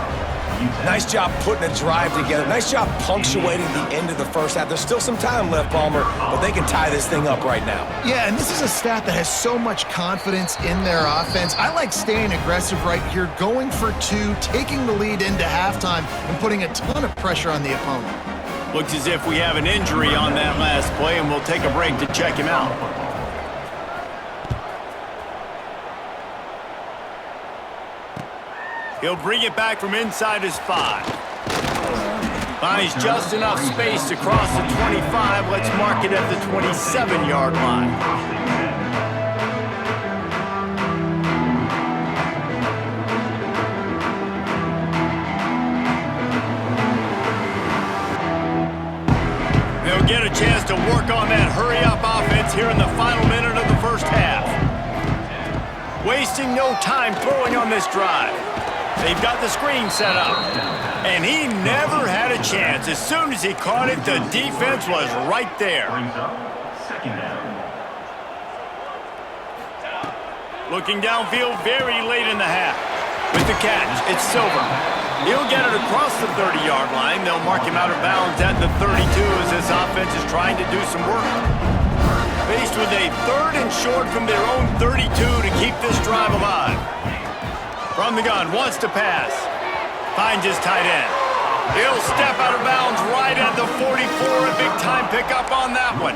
S1: Nice job putting a drive together. Nice job punctuating the end of the 1st half. There's still some time left, Palmer, but they can tie this thing up right now.
S3: Yeah, and this is a staff that has so much confidence in their offense. I like staying aggressive right here, going for 2, taking the lead into halftime, and putting a ton of pressure on the opponent.
S2: Looks as if we have an injury on that last play, and we'll take a break to check him out. He'll bring it back from inside his 5. Finds just enough space to cross the 25. Let's mark it at the 27-yard line. They'll get a chance to work on that hurry-up offense here in the final minute of the 1st half. Wasting no time throwing on this drive. They've got the screen set up. And he never had a chance. As soon as he caught it, the defense was right there.
S4: Brings up 2nd down.
S2: Looking downfield very late in the half. With the catch, it's Silver. He'll get it across the 30-yard line. They'll mark him out of bounds at the 32 as this offense is trying to do some work. Faced with a 3rd and short from their own 32 to keep this drive alive. From the gun, wants to pass. Finds his tight end. He'll step out of bounds right at the 44. A big-time pickup on that one.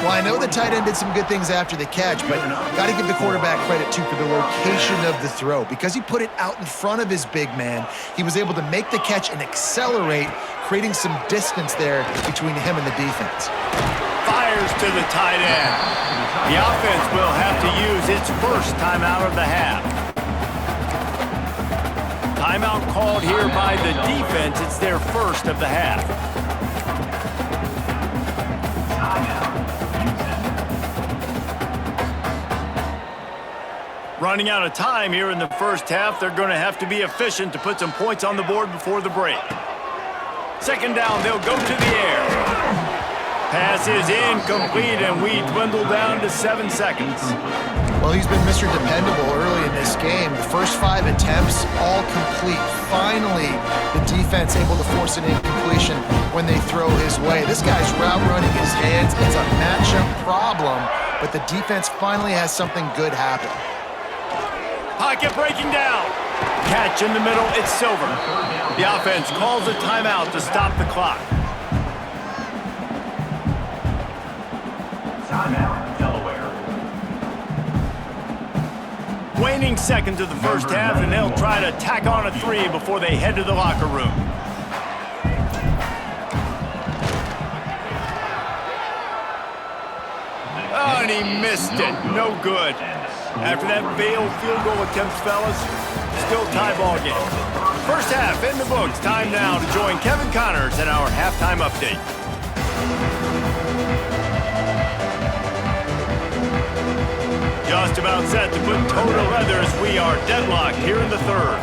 S3: Well, I know the tight end did some good things after the catch, but got to give the quarterback credit, too, for the location of the throw. Because he put it out in front of his big man, he was able to make the catch and accelerate, creating some distance there between him and the defense.
S2: Fires to the tight end. The offense will have to use its first timeout of the half. Timeout called here by the defense. It's their first of the half. Running out of time here in the 1st half. They're going to have to be efficient to put some points on the board before the break. 2nd down, they'll go to the air. Pass is incomplete, and we dwindle down to 7 seconds.
S3: Well, he's been Mr. Dependable early in this game. The first 5 attempts, all complete. Finally, the defense able to force an incompletion when they throw his way. This guy's route running his hands. It's a matchup problem, but the defense finally has something good happen.
S2: Pocket breaking down. Catch in the middle, it's Silver. The offense calls a timeout to stop the clock.
S4: Timeout, Delaware.
S2: Waning seconds of the first half, and they'll try to tack on a 3 before they head to the locker room. Oh, and he missed it. No good. After that failed field goal attempt, fellas, still tie ball game. First half in the books. Time now to join Kevin Connors in our halftime update. Just about set to put toe to leather as we are deadlocked here in the third.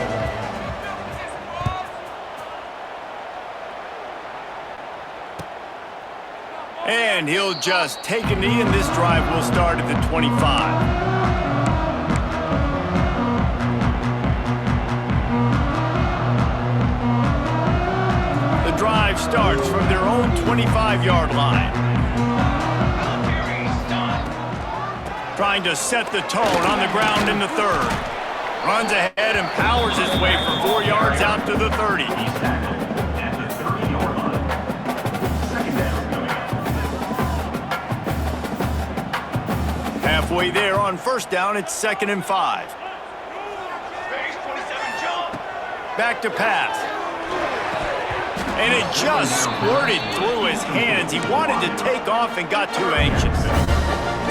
S2: And he'll just take a knee, and this drive will start at the 25. The drive starts from their own 25-yard line. Trying to set the tone on the ground in the third. Runs ahead and powers his way for 4 yards out to the 30.
S4: He's tackled at the 30-yard line. Second down coming up.
S2: Halfway there on first down, it's 2nd and 5.
S5: Space, 27, jump.
S2: Back to pass. And it just squirted through his hands. He wanted to take off and got too anxious.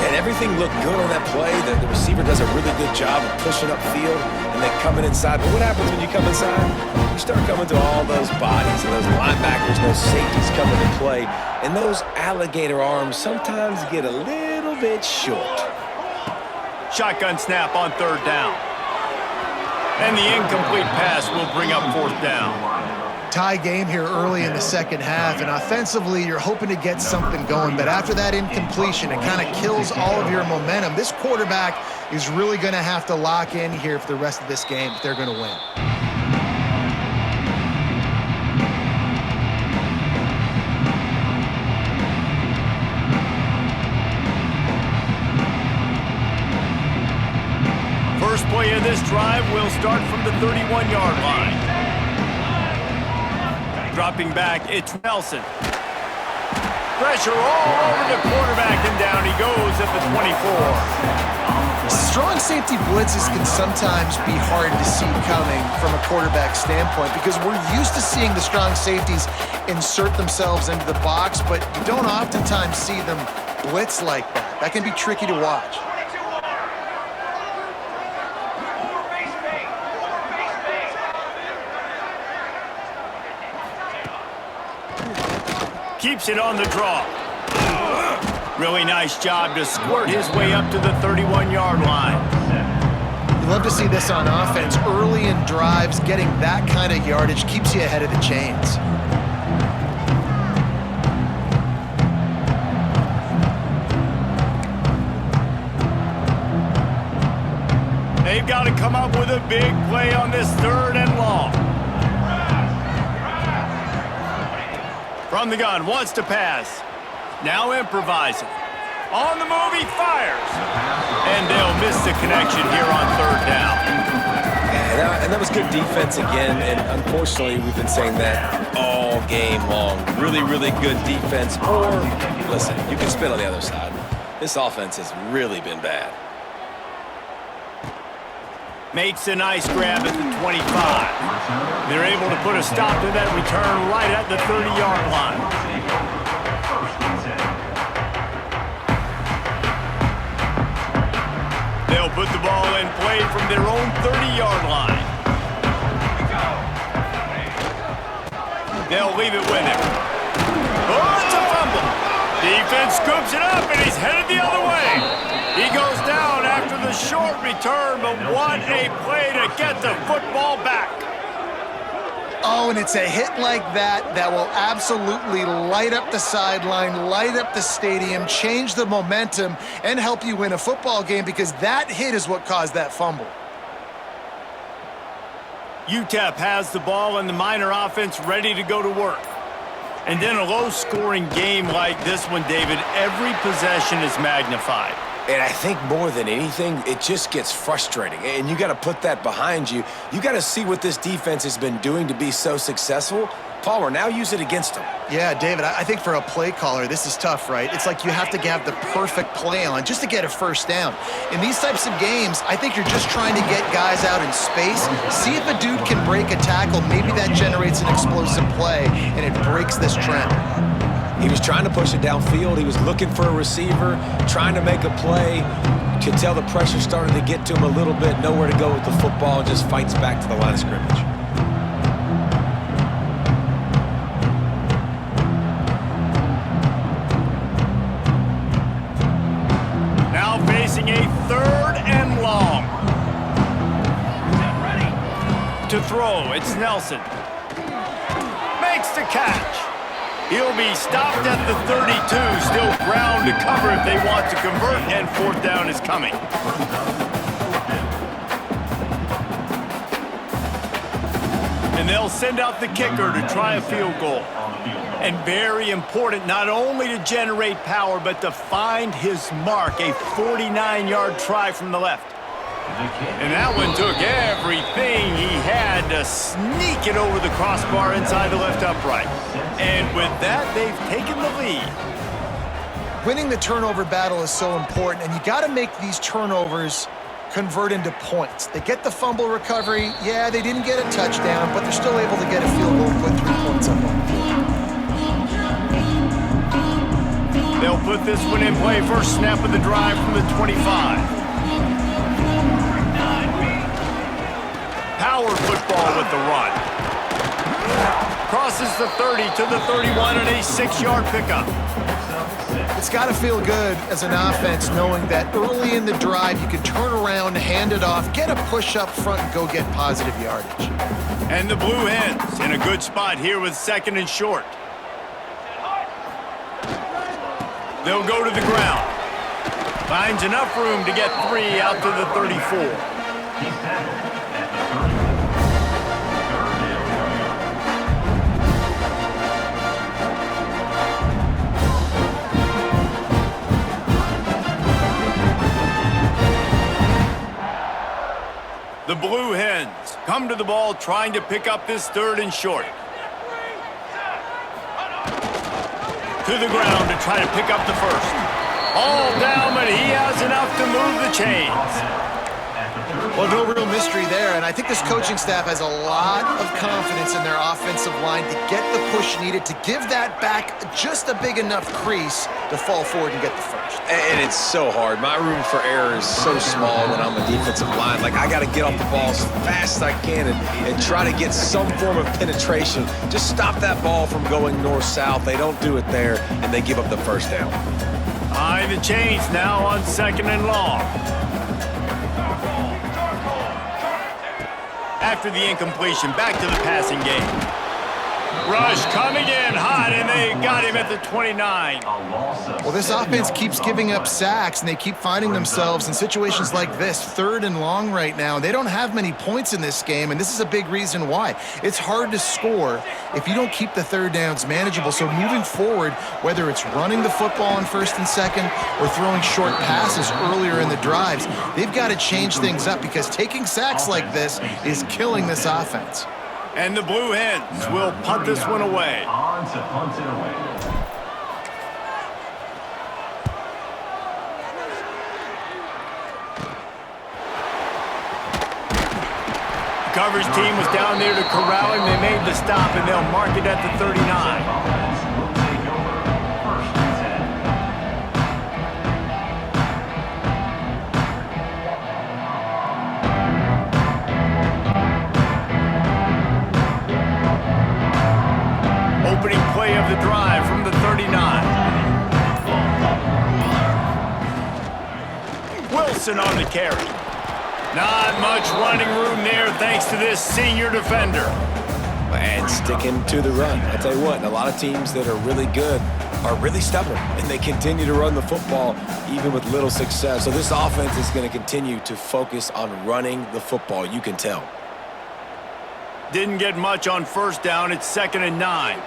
S1: And everything looked good on that play. The receiver does a really good job of pushing upfield and then coming inside. But what happens when you come inside? You start coming to all those bodies and those linebackers, those safeties coming to play. And those alligator arms sometimes get a little bit short.
S2: Shotgun snap on 3rd down. And the incomplete pass will bring up 4th down.
S3: Tie game here early in the second half, and offensively you're hoping to get something going, but after that incompletion, it kind of kills all of your momentum. This quarterback is really going to have to lock in here for the rest of this game if they're going to win.
S2: First play of this drive will start from the 31-yard line. Dropping back, it's Nelson. Pressure all over the quarterback, and down he goes at the 24.
S3: Strong safety blitzes can sometimes be hard to see coming from a quarterback standpoint because we're used to seeing the strong safeties insert themselves into the box, but you don't oftentimes see them blitz like that. That can be tricky to watch.
S2: Keeps it on the draw. Really nice job to squirt his way up to the 31-yard line.
S3: You love to see this on offense. Early in drives, getting that kind of yardage keeps you ahead of the chains.
S2: They've got to come up with a big play on this 3rd and long. From the gun, wants to pass. Now improvising. On the move, he fires. And they'll miss the connection here on 3rd down.
S1: And that was good defense again, and unfortunately we've been saying that all game long. Really, really good defense. Or, listen, you can spin on the other side. This offense has really been bad.
S2: Makes a nice grab at the 25. They're able to put a stop to that return right at the 30-yard line. They'll put the ball in play from their own 30-yard line. They'll leave it with him. Oh, it's a fumble. Defense scoops it up, and he's headed the other way. He goes down after the short return, but what a play to get the football back.
S3: Oh, and it's a hit like that that will absolutely light up the sideline, light up the stadium, change the momentum, and help you win a football game, because that hit is what caused that fumble.
S2: UTEP has the ball and the Miner offense ready to go to work. And in a low-scoring game like this one, David, every possession is magnified.
S1: And I think more than anything, it just gets frustrating. And you got to put that behind you. You got to see what this defense has been doing to be so successful. Palmer, now use it against them.
S3: Yeah, David, I think for a play caller, this is tough, right? It's like you have to have the perfect play on just to get a first down. In these types of games, I think you're just trying to get guys out in space, see if a dude can break a tackle. Maybe that generates an explosive play, and it breaks this trend.
S1: He was trying to push it downfield. He was looking for a receiver, trying to make a play. Could tell the pressure started to get to him a little bit, nowhere to go with the football, and just fights back to the line of scrimmage.
S2: Now facing a 3rd and long. To throw, it's Nelson. Makes the catch. He'll be stopped at the 32, still ground to cover if they want to convert, and 4th down is coming. And they'll send out the kicker to try a field goal. And very important, not only to generate power, but to find his mark, a 49-yard try from the left. And that one took everything he had to sneak it over the crossbar inside the left upright. And with that, they've taken the lead.
S3: Winning the turnover battle is so important, and you got to make these turnovers convert into points. They get the fumble recovery. Yeah, they didn't get a touchdown, but they're still able to get a field goal and put 3 points up on the field.
S2: They'll put this one in play. First snap of the drive from the 25. Power football with the run. Crosses the 30 to the 31 and a 6-yard pickup.
S3: It's got to feel good as an offense knowing that early in the drive you can turn around, hand it off, get a push up front, and go get positive yardage.
S2: And the Blue Hens in a good spot here with 2nd and short. They'll go to the ground. Finds enough room to get 3 out to the 34. The Blue Hens come to the ball trying to pick up this 3rd and short. To the ground to try to pick up the first. All down, but he has enough to move the chains.
S3: Well, no real mystery there, and I think this coaching staff has a lot of confidence in their offensive line to get the push needed to give that back just a big enough crease to fall forward and get the first.
S1: And it's so hard. My room for error is so small when I'm a defensive line. Like, I got to get off the ball as fast as I can and try to get some form of penetration. Just stop that ball from going north-south. They don't do it there, and they give up the first down.
S2: Behind the chains now on 2nd and long. After the incompletion, back to the passing game. Rush coming in hot, and they got him at the 29.
S3: Well, this offense keeps giving up sacks, and they keep finding themselves in situations like this, 3rd and long right now. They don't have many points in this game, and this is a big reason why. It's hard to score if you don't keep the 3rd downs manageable. So moving forward, whether it's running the football on 1st and 2nd or throwing short passes earlier in the drives, they've got to change things up, because taking sacks like this is killing this offense.
S2: And the Blue Hens will punt this one away.
S4: On to punt it away.
S2: The coverage team was down there to corral him. They made the stop, and they'll mark it at the 39.
S4: Offense will take over 1st and 10.
S2: Opening play of the drive from the 39. Wilson on the carry. Not much running room there thanks to this senior defender.
S1: And sticking to the run. I'll tell you what, a lot of teams that are really good are really stubborn, and they continue to run the football even with little success. So this offense is going to continue to focus on running the football. You can tell.
S2: Didn't get much on first down. It's 2nd and 9.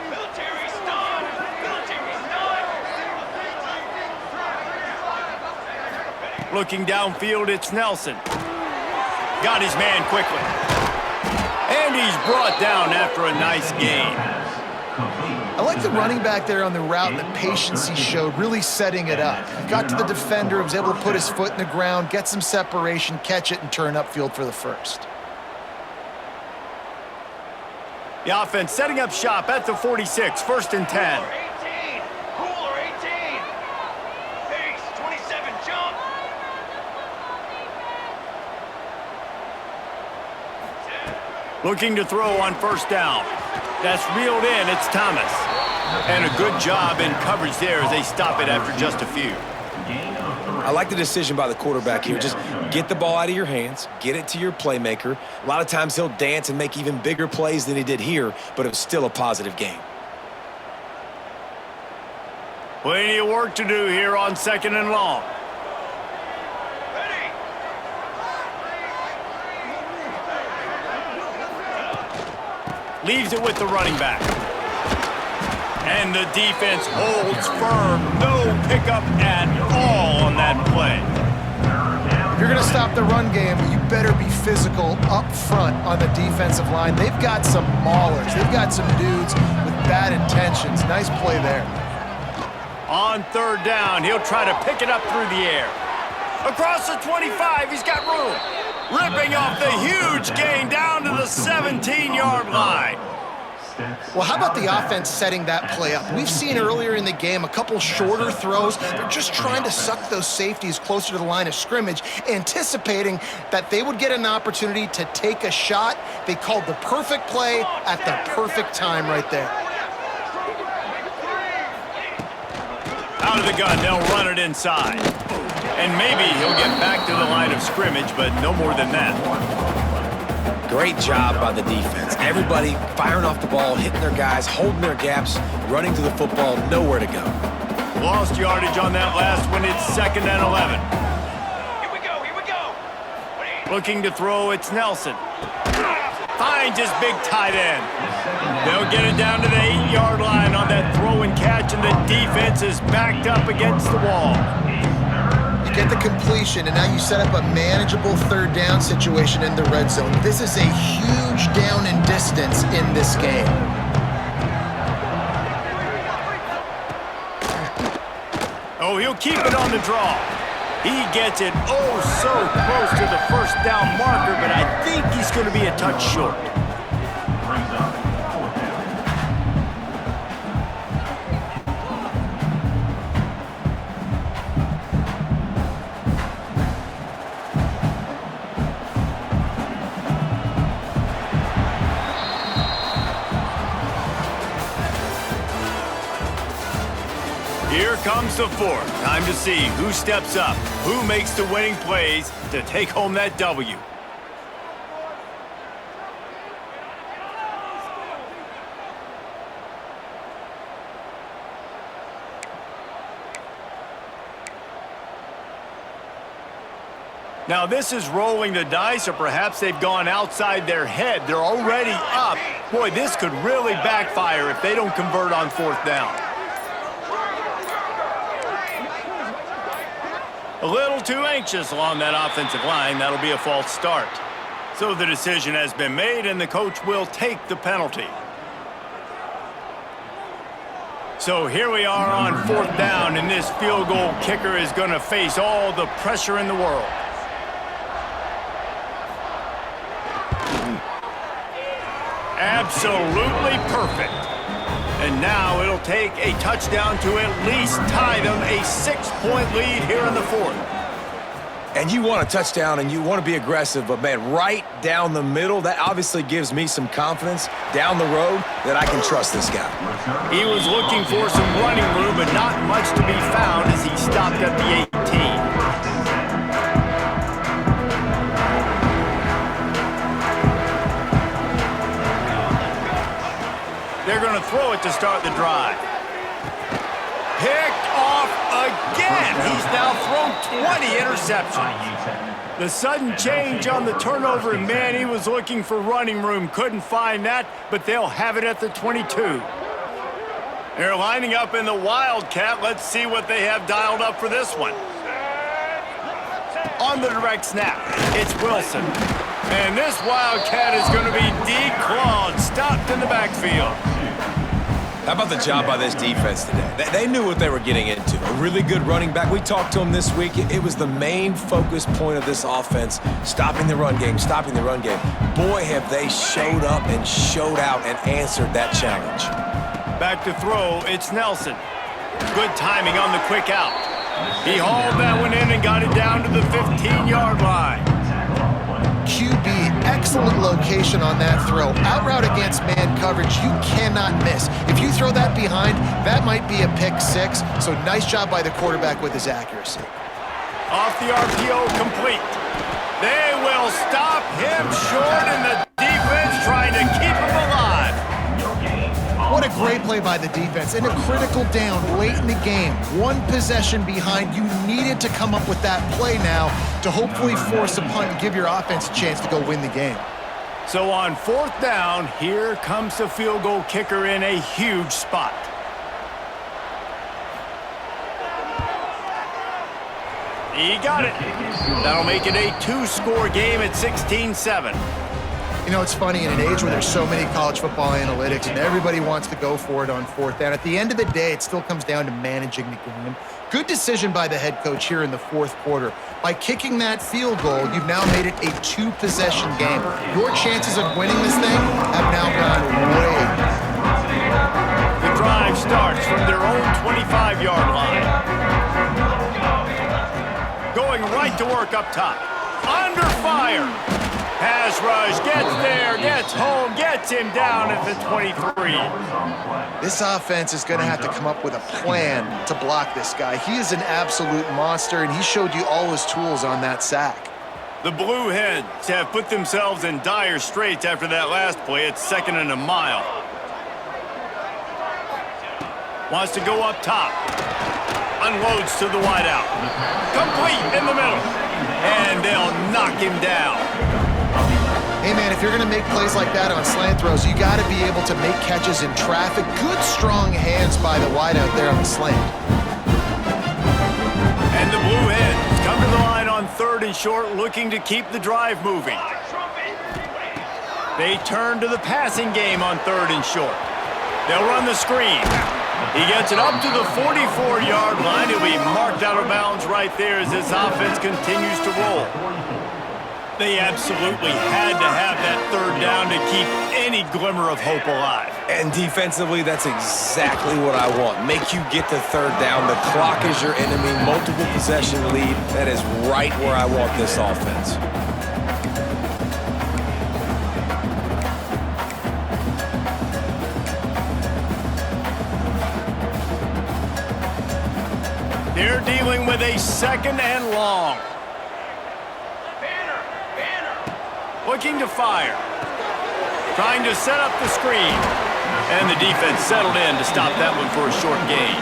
S5: Military's done. Military's done.
S2: Looking downfield, it's Nelson. Got his man quickly. And he's brought down after a nice gain.
S3: I like the running back there on the route and the patience he showed, really setting it up. Got to the defender, was able to put his foot in the ground, get some separation, catch it, and turn upfield for the first.
S2: The offense setting up shop at the 46, 1st and 10.
S5: Cooler 18. Pace 27 jump.
S2: Looking to throw on first down. That's reeled in. It's Thomas. And a good job in coverage there as they stop it after just a few.
S1: I like the decision by the quarterback here. Just get the ball out of your hands, get it to your playmaker. A lot of times he'll dance and make even bigger plays than he did here, but it was still a positive game.
S2: Plenty of work to do here on 2nd and long.
S5: Ready.
S2: Leaves it with the running back. And the defense holds firm. No pickup at all on that play.
S3: If you're going to stop the run game, you better be physical up front on the defensive line. They've got some maulers. They've got some dudes with bad intentions. Nice play there.
S2: On 3rd down, he'll try to pick it up through the air. Across the 25, he's got room. Ripping off the huge gain down to the 17-yard line.
S3: Well, how about the offense setting that play up? We've seen earlier in the game a couple shorter throws. They're just trying to suck those safeties closer to the line of scrimmage, anticipating that they would get an opportunity to take a shot. They called the perfect play at the perfect time right there.
S2: Out of the gun, they'll run it inside. And maybe he'll get back to the line of scrimmage, but no more than that.
S1: Great job by the defense. Everybody firing off the ball, hitting their guys, holding their gaps, running to the football, nowhere to go.
S2: Lost yardage on that last one. It's 2nd and 11.
S5: Here we go. Here we go.
S2: Looking to throw, it's Nelson. Finds his big tight end. They'll get it down to the 8-yard line on that throw and catch, and the defense is backed up against the wall.
S3: You get the completion, and now you set up a manageable 3rd down situation in the red zone. This is a huge down in distance in this game.
S2: Oh, he'll keep it on the draw. He gets it oh so close to the 1st down marker, but I think he's going to be a touch short.
S4: Brings up 4th down.
S2: Here comes the 4th. Time to see who steps up, who makes the winning plays to take home that W. Now this is rolling the dice, or perhaps they've gone outside their head. They're already up. Boy, this could really backfire if they don't convert on 4th down. A little too anxious along that offensive line. That'll be a false start. So the decision has been made, and the coach will take the penalty. So here we are on 4th down, and this field goal kicker is going to face all the pressure in the world. Absolutely perfect. And now it'll take a touchdown to at least tie them a 6-point lead here in the 4th.
S1: And you want a touchdown and you want to be aggressive, but man, right down the middle, that obviously gives me some confidence down the road that I can trust this guy.
S2: He was looking for some running room, but not much to be found as he stopped at the 18. they're going to throw it to start the drive. Picked off again. He's now thrown 20 interceptions. The sudden change on the turnover, and man, he was looking for running room. Couldn't find that, but they'll have it at the 22. They're lining up in the Wildcat. Let's see what they have dialed up for this one. On the direct snap, it's Wilson. And this Wildcat is going to be declawed, stopped in the backfield.
S1: How about the job by this defense today? They knew what they were getting into. A really good running back. We talked to him this week. It was the main focus point of this offense, stopping the run game, stopping the run game. Boy, have they showed up and showed out and answered that challenge.
S2: Back to throw, it's Nelson. Good timing on the quick out. He hauled that one in and got it down to the 15-yard line.
S3: QB, excellent location on that throw. Out route against man coverage, you cannot miss. If you throw that behind, that might be a pick six. So nice job by the quarterback with his accuracy.
S2: Off the RPO, complete. They will stop him short, and the defense trying to keep him alive.
S3: What a great play by the defense. In a critical down late in the game, one possession behind, you needed to come up with that play now to hopefully force a punt and give your offense a chance to go win the game.
S2: So on 4th down, here comes the field goal kicker in a huge spot. He got it. That'll make it a 2-score game at 16-7.
S3: You know, it's funny, in an age where there's so many college football analytics and everybody wants to go for it on 4th down, at the end of the day, it still comes down to managing the game. Good decision by the head coach here in the 4th quarter. By kicking that field goal, you've now made it a 2-possession game. Your chances of winning this thing have now gone way.
S2: The drive starts from their own 25-yard line. Going right to work up top. Under fire. Pass rush, gets there, gets home, gets him down at the 23.
S3: This offense is going to have to come up with a plan to block this guy. He is an absolute monster, and he showed you all his tools on that sack.
S2: The Blue Hens have put themselves in dire straits after that last play. It's 2nd and a mile. Wants to go up top. Unloads to the wideout. Complete in the middle. And they'll knock him down.
S3: Hey, man, if you're going to make plays like that on slant throws, you got to be able to make catches in traffic. Good, strong hands by the wideout there on the slant.
S2: And the Blue Hens come to the line on 3rd and short, looking to keep the drive moving. They turn to the passing game on 3rd and short. They'll run the screen. He gets it up to the 44-yard line. He'll be marked out of bounds right there as this offense continues to roll. They absolutely had to have that 3rd down to keep any glimmer of hope alive.
S1: And defensively, that's exactly what I want. Make you get to 3rd down. The clock is your enemy. Multiple possession lead. That is right where I want this offense.
S2: They're dealing with a 2nd and long. Looking to fire. Trying to set up the screen. And the defense settled in to stop that one for a short gain.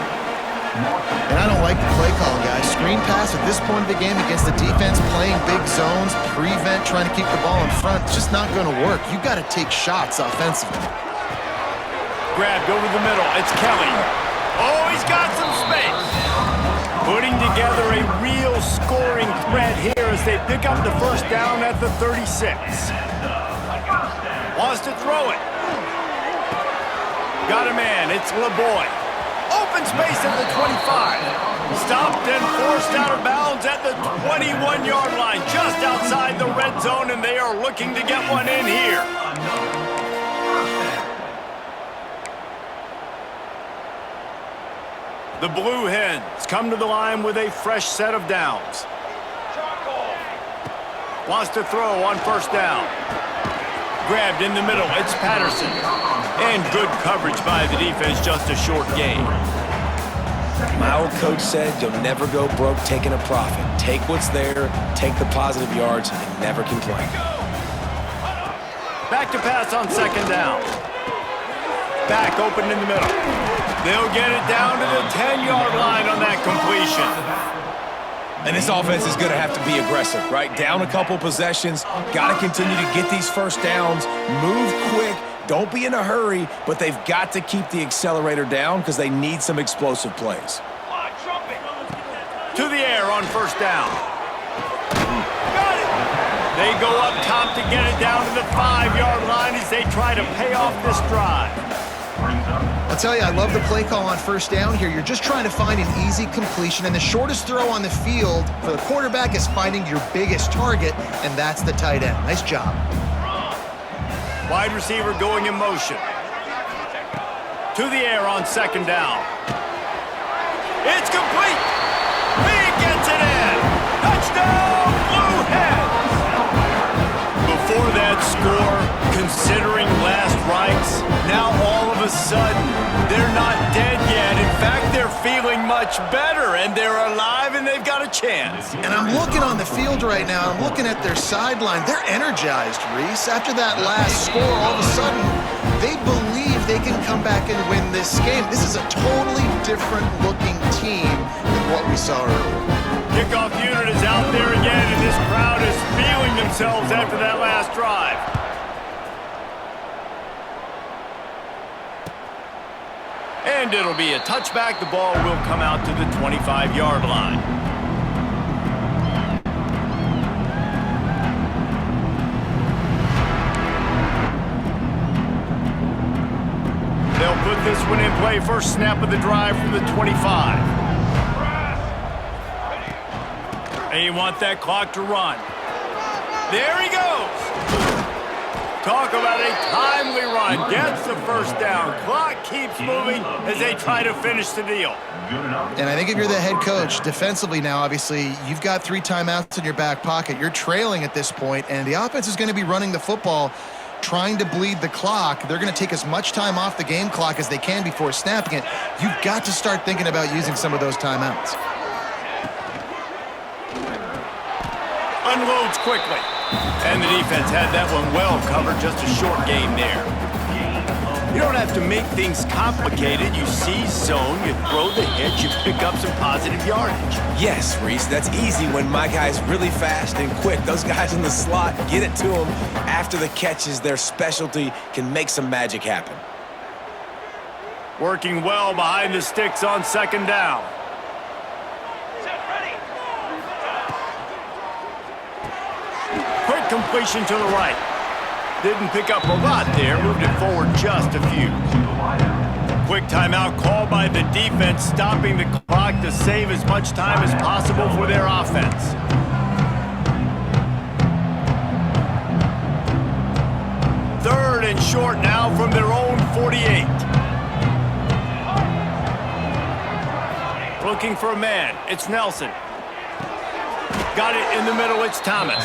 S3: And I don't like the play call, guys. Screen pass at this point of the game against the defense, playing big zones, prevent, trying to keep the ball in front. It's just not going to work. You got to take shots offensively.
S2: Grabbed over the middle. It's Kelly. Oh, he's got some space. Putting together a real scoring threat here as they pick up the 1st down at the 36. Wants to throw it. Got a man. It's LeBoy. Open space at the 25. Stopped and forced out of bounds at the 21-yard line, just outside the red zone, and they are looking to get one in here. The Blue Hens come to the line with a fresh set of downs. Wants to throw on 1st down. Grabbed in the middle, it's Patterson. And good coverage by the defense, just a short gain.
S1: My old coach said you'll never go broke taking a profit. Take what's there, take the positive yards, and never complain.
S2: Back to pass on 2nd down. back open in the middle. They'll get it down to the 10-yard line on that completion.
S1: And this offense is going to have to be aggressive, right? Down a couple possessions, got to continue to get these first downs, move quick, don't be in a hurry, but they've got to keep the accelerator down because they need some explosive plays.
S2: To the air on first down. Got it! They go up top to get it down to the 5-yard line as they try to pay off this drive.
S3: I'll tell you, I love the play call on first down here. You're just trying to find an easy completion, and the shortest throw on the field for the quarterback is finding your biggest target, and that's the tight end. Nice job.
S2: Wide receiver going in motion. To the air on second down. It's complete! He gets it in! Touchdown, Blue Hens! Before that score, considering last rites, now all of a sudden, they're not dead yet. In fact, they're feeling much better, and they're alive, and they've got a chance.
S3: And I'm looking on the field right now. I'm looking at their sideline. They're energized, Reese. After that last score, all of a sudden, they believe they can come back and win this game. This is a totally different-looking team than what we saw earlier.
S2: Kickoff unit is out there again, and this crowd is feeling themselves after that last drive. And it'll be a touchback. The ball will come out to the 25-yard line. They'll put this one in play. First snap of the drive from the 25. And you want that clock to run. There he goes. Talk about a timely run. Gets the first down. Clock keeps moving as they try to finish the deal.
S3: And I think if you're the head coach, defensively now, obviously, you've got 3 timeouts in your back pocket. You're trailing at this point, and the offense is going to be running the football, trying to bleed the clock. They're going to take as much time off the game clock as they can before snapping it. You've got to start thinking about using some of those timeouts.
S2: Unloads quickly. And the defense had that one well covered. Just a short game there. You don't have to make things complicated. You seize zone, you throw the hitch, you pick up some positive yardage.
S1: Yes, Reese, that's easy when my guy's really fast and quick. Those guys in the slot, get it to them after the catches. Their specialty can make some magic happen.
S2: Working well behind the sticks on second down. Quick completion to the right. Didn't pick up a lot there, moved it forward just a few. Quick timeout called by the defense, stopping the clock to save as much time as possible for their offense. Third and short now from their own 48. Looking for a man, it's Nelson. Got it in the middle, it's Thomas.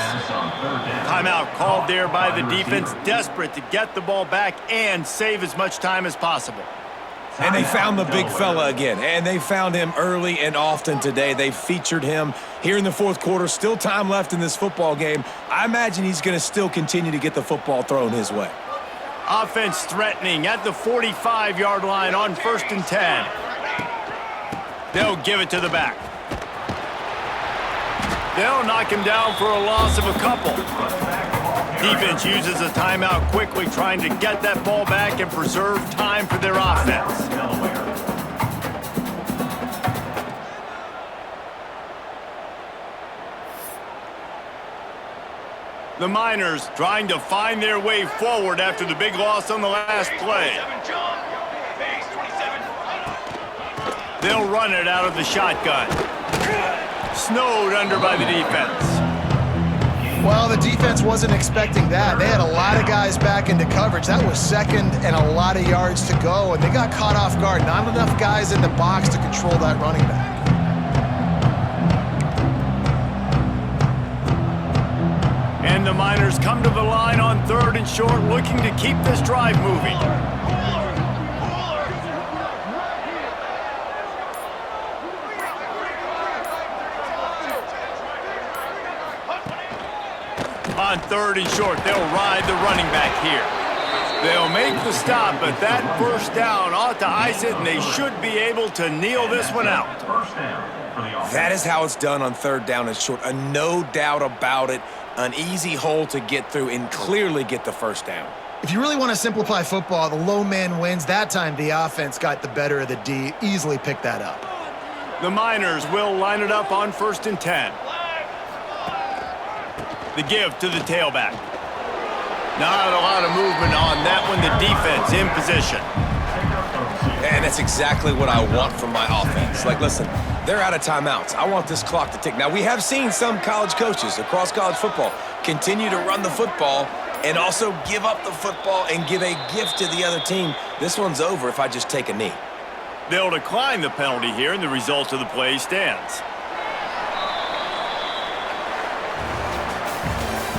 S2: Timeout called there by the defense, desperate to get the ball back and save as much time as possible.
S1: And they found the big fella again, and they found him early and often today. They featured him here in the fourth quarter. Still time left in this football game. I imagine he's going to still continue to get the football thrown his way.
S2: Offense threatening at the 45-yard line on 1st and 10. They'll give it to the back. They'll knock him down for a loss of a couple. Defense uses a timeout quickly, trying to get that ball back and preserve time for their offense. The Miners trying to find their way forward after the big loss on the last play. They'll run it out of the shotgun. Snowed under by the defense.
S3: Well, the defense wasn't expecting that. They had a lot of guys back into coverage. That was second and a lot of yards to go, and they got caught off guard. Not enough guys in the box to control that running back.
S2: And the Miners come to the line on 3rd and short, looking to keep this drive moving. On 3rd and short, they'll ride the running back here. They'll make the stop, but that first down ought to ice it, and they should be able to kneel this one out.
S4: First down for the offense.
S1: That is how it's done on third down and short. No doubt about it. An easy hole to get through and clearly get the first down.
S3: If you really want to simplify football, the low man wins. That time, the offense got the better of the D. Easily picked that up.
S2: The Miners will line it up on 1st and 10. The give to the tailback. Not a lot of movement on that one. The defense in position.
S1: And that's exactly what I want from my offense. Like, listen, they're out of timeouts. I want this clock to tick. Now, we have seen some college coaches across college football continue to run the football and also give up the football and give a gift to the other team. This one's over if I just take a knee.
S2: They'll decline the penalty here, and the result of the play stands.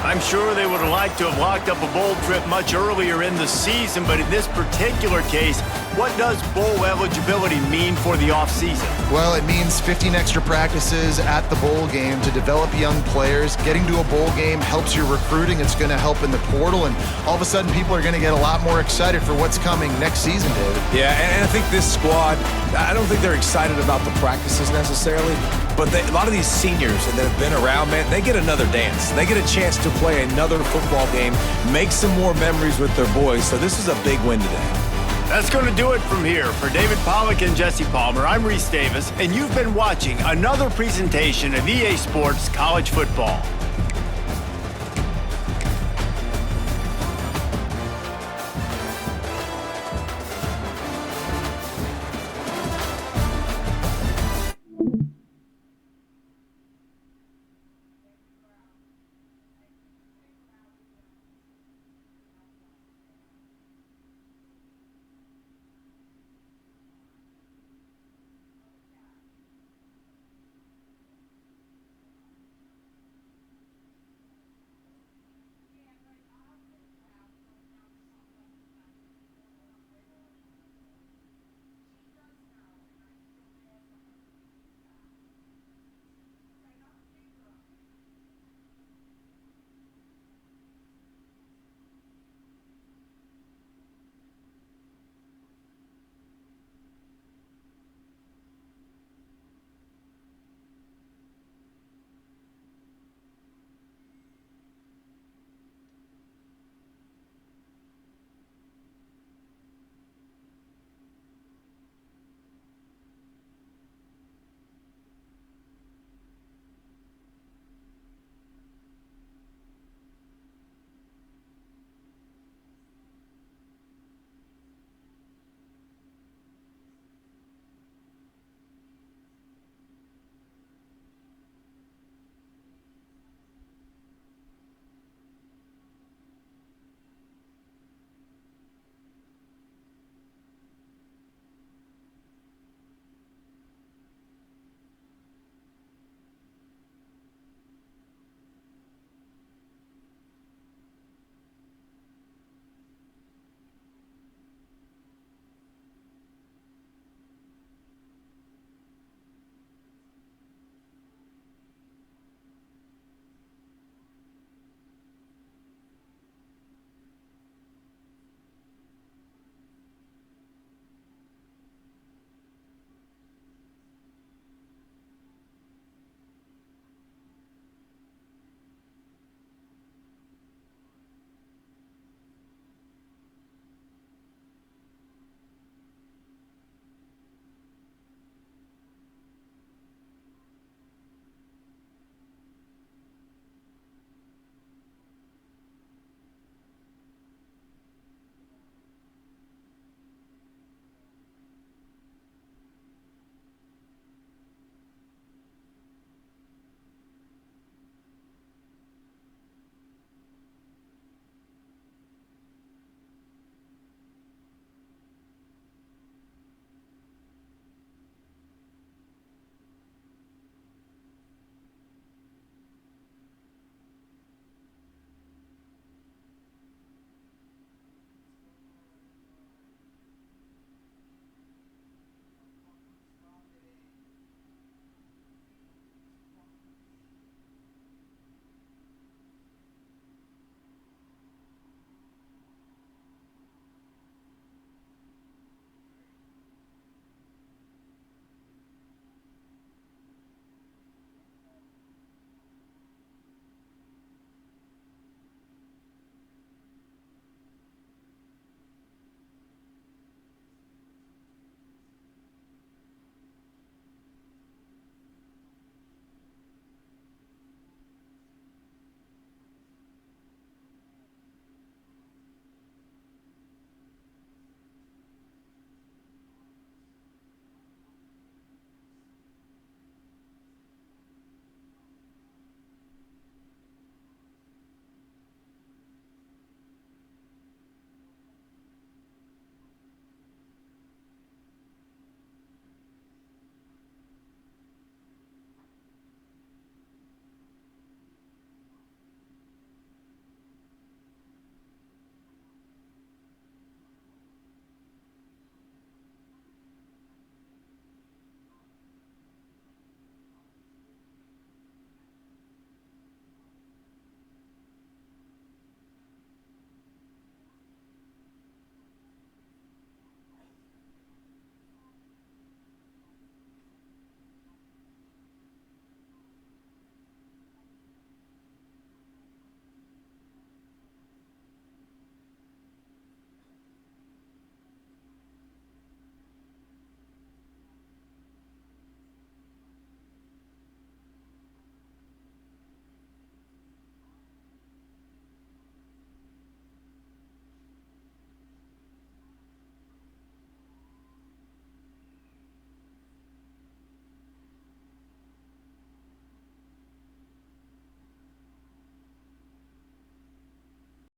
S2: I'm sure they would have liked to have locked up a bowl trip much earlier in the season, but in this particular case, what does bowl eligibility mean for the offseason?
S3: Well, it means 15 extra practices at the bowl game to develop young players. Getting to a bowl game helps your recruiting. It's going to help in the portal, and all of a sudden people are going to get a lot more excited for what's coming next season, David.
S1: Yeah, and I think this squad, I don't think they're excited about the practices necessarily, but a lot of these seniors that have been around, man, they get another dance. They get a chance to play another football game, make some more memories with their boys, so this is a big win today.
S2: That's going to do it from here. For David Pollack and Jesse Palmer, I'm Reese Davis, and you've been watching another presentation of EA Sports College Football.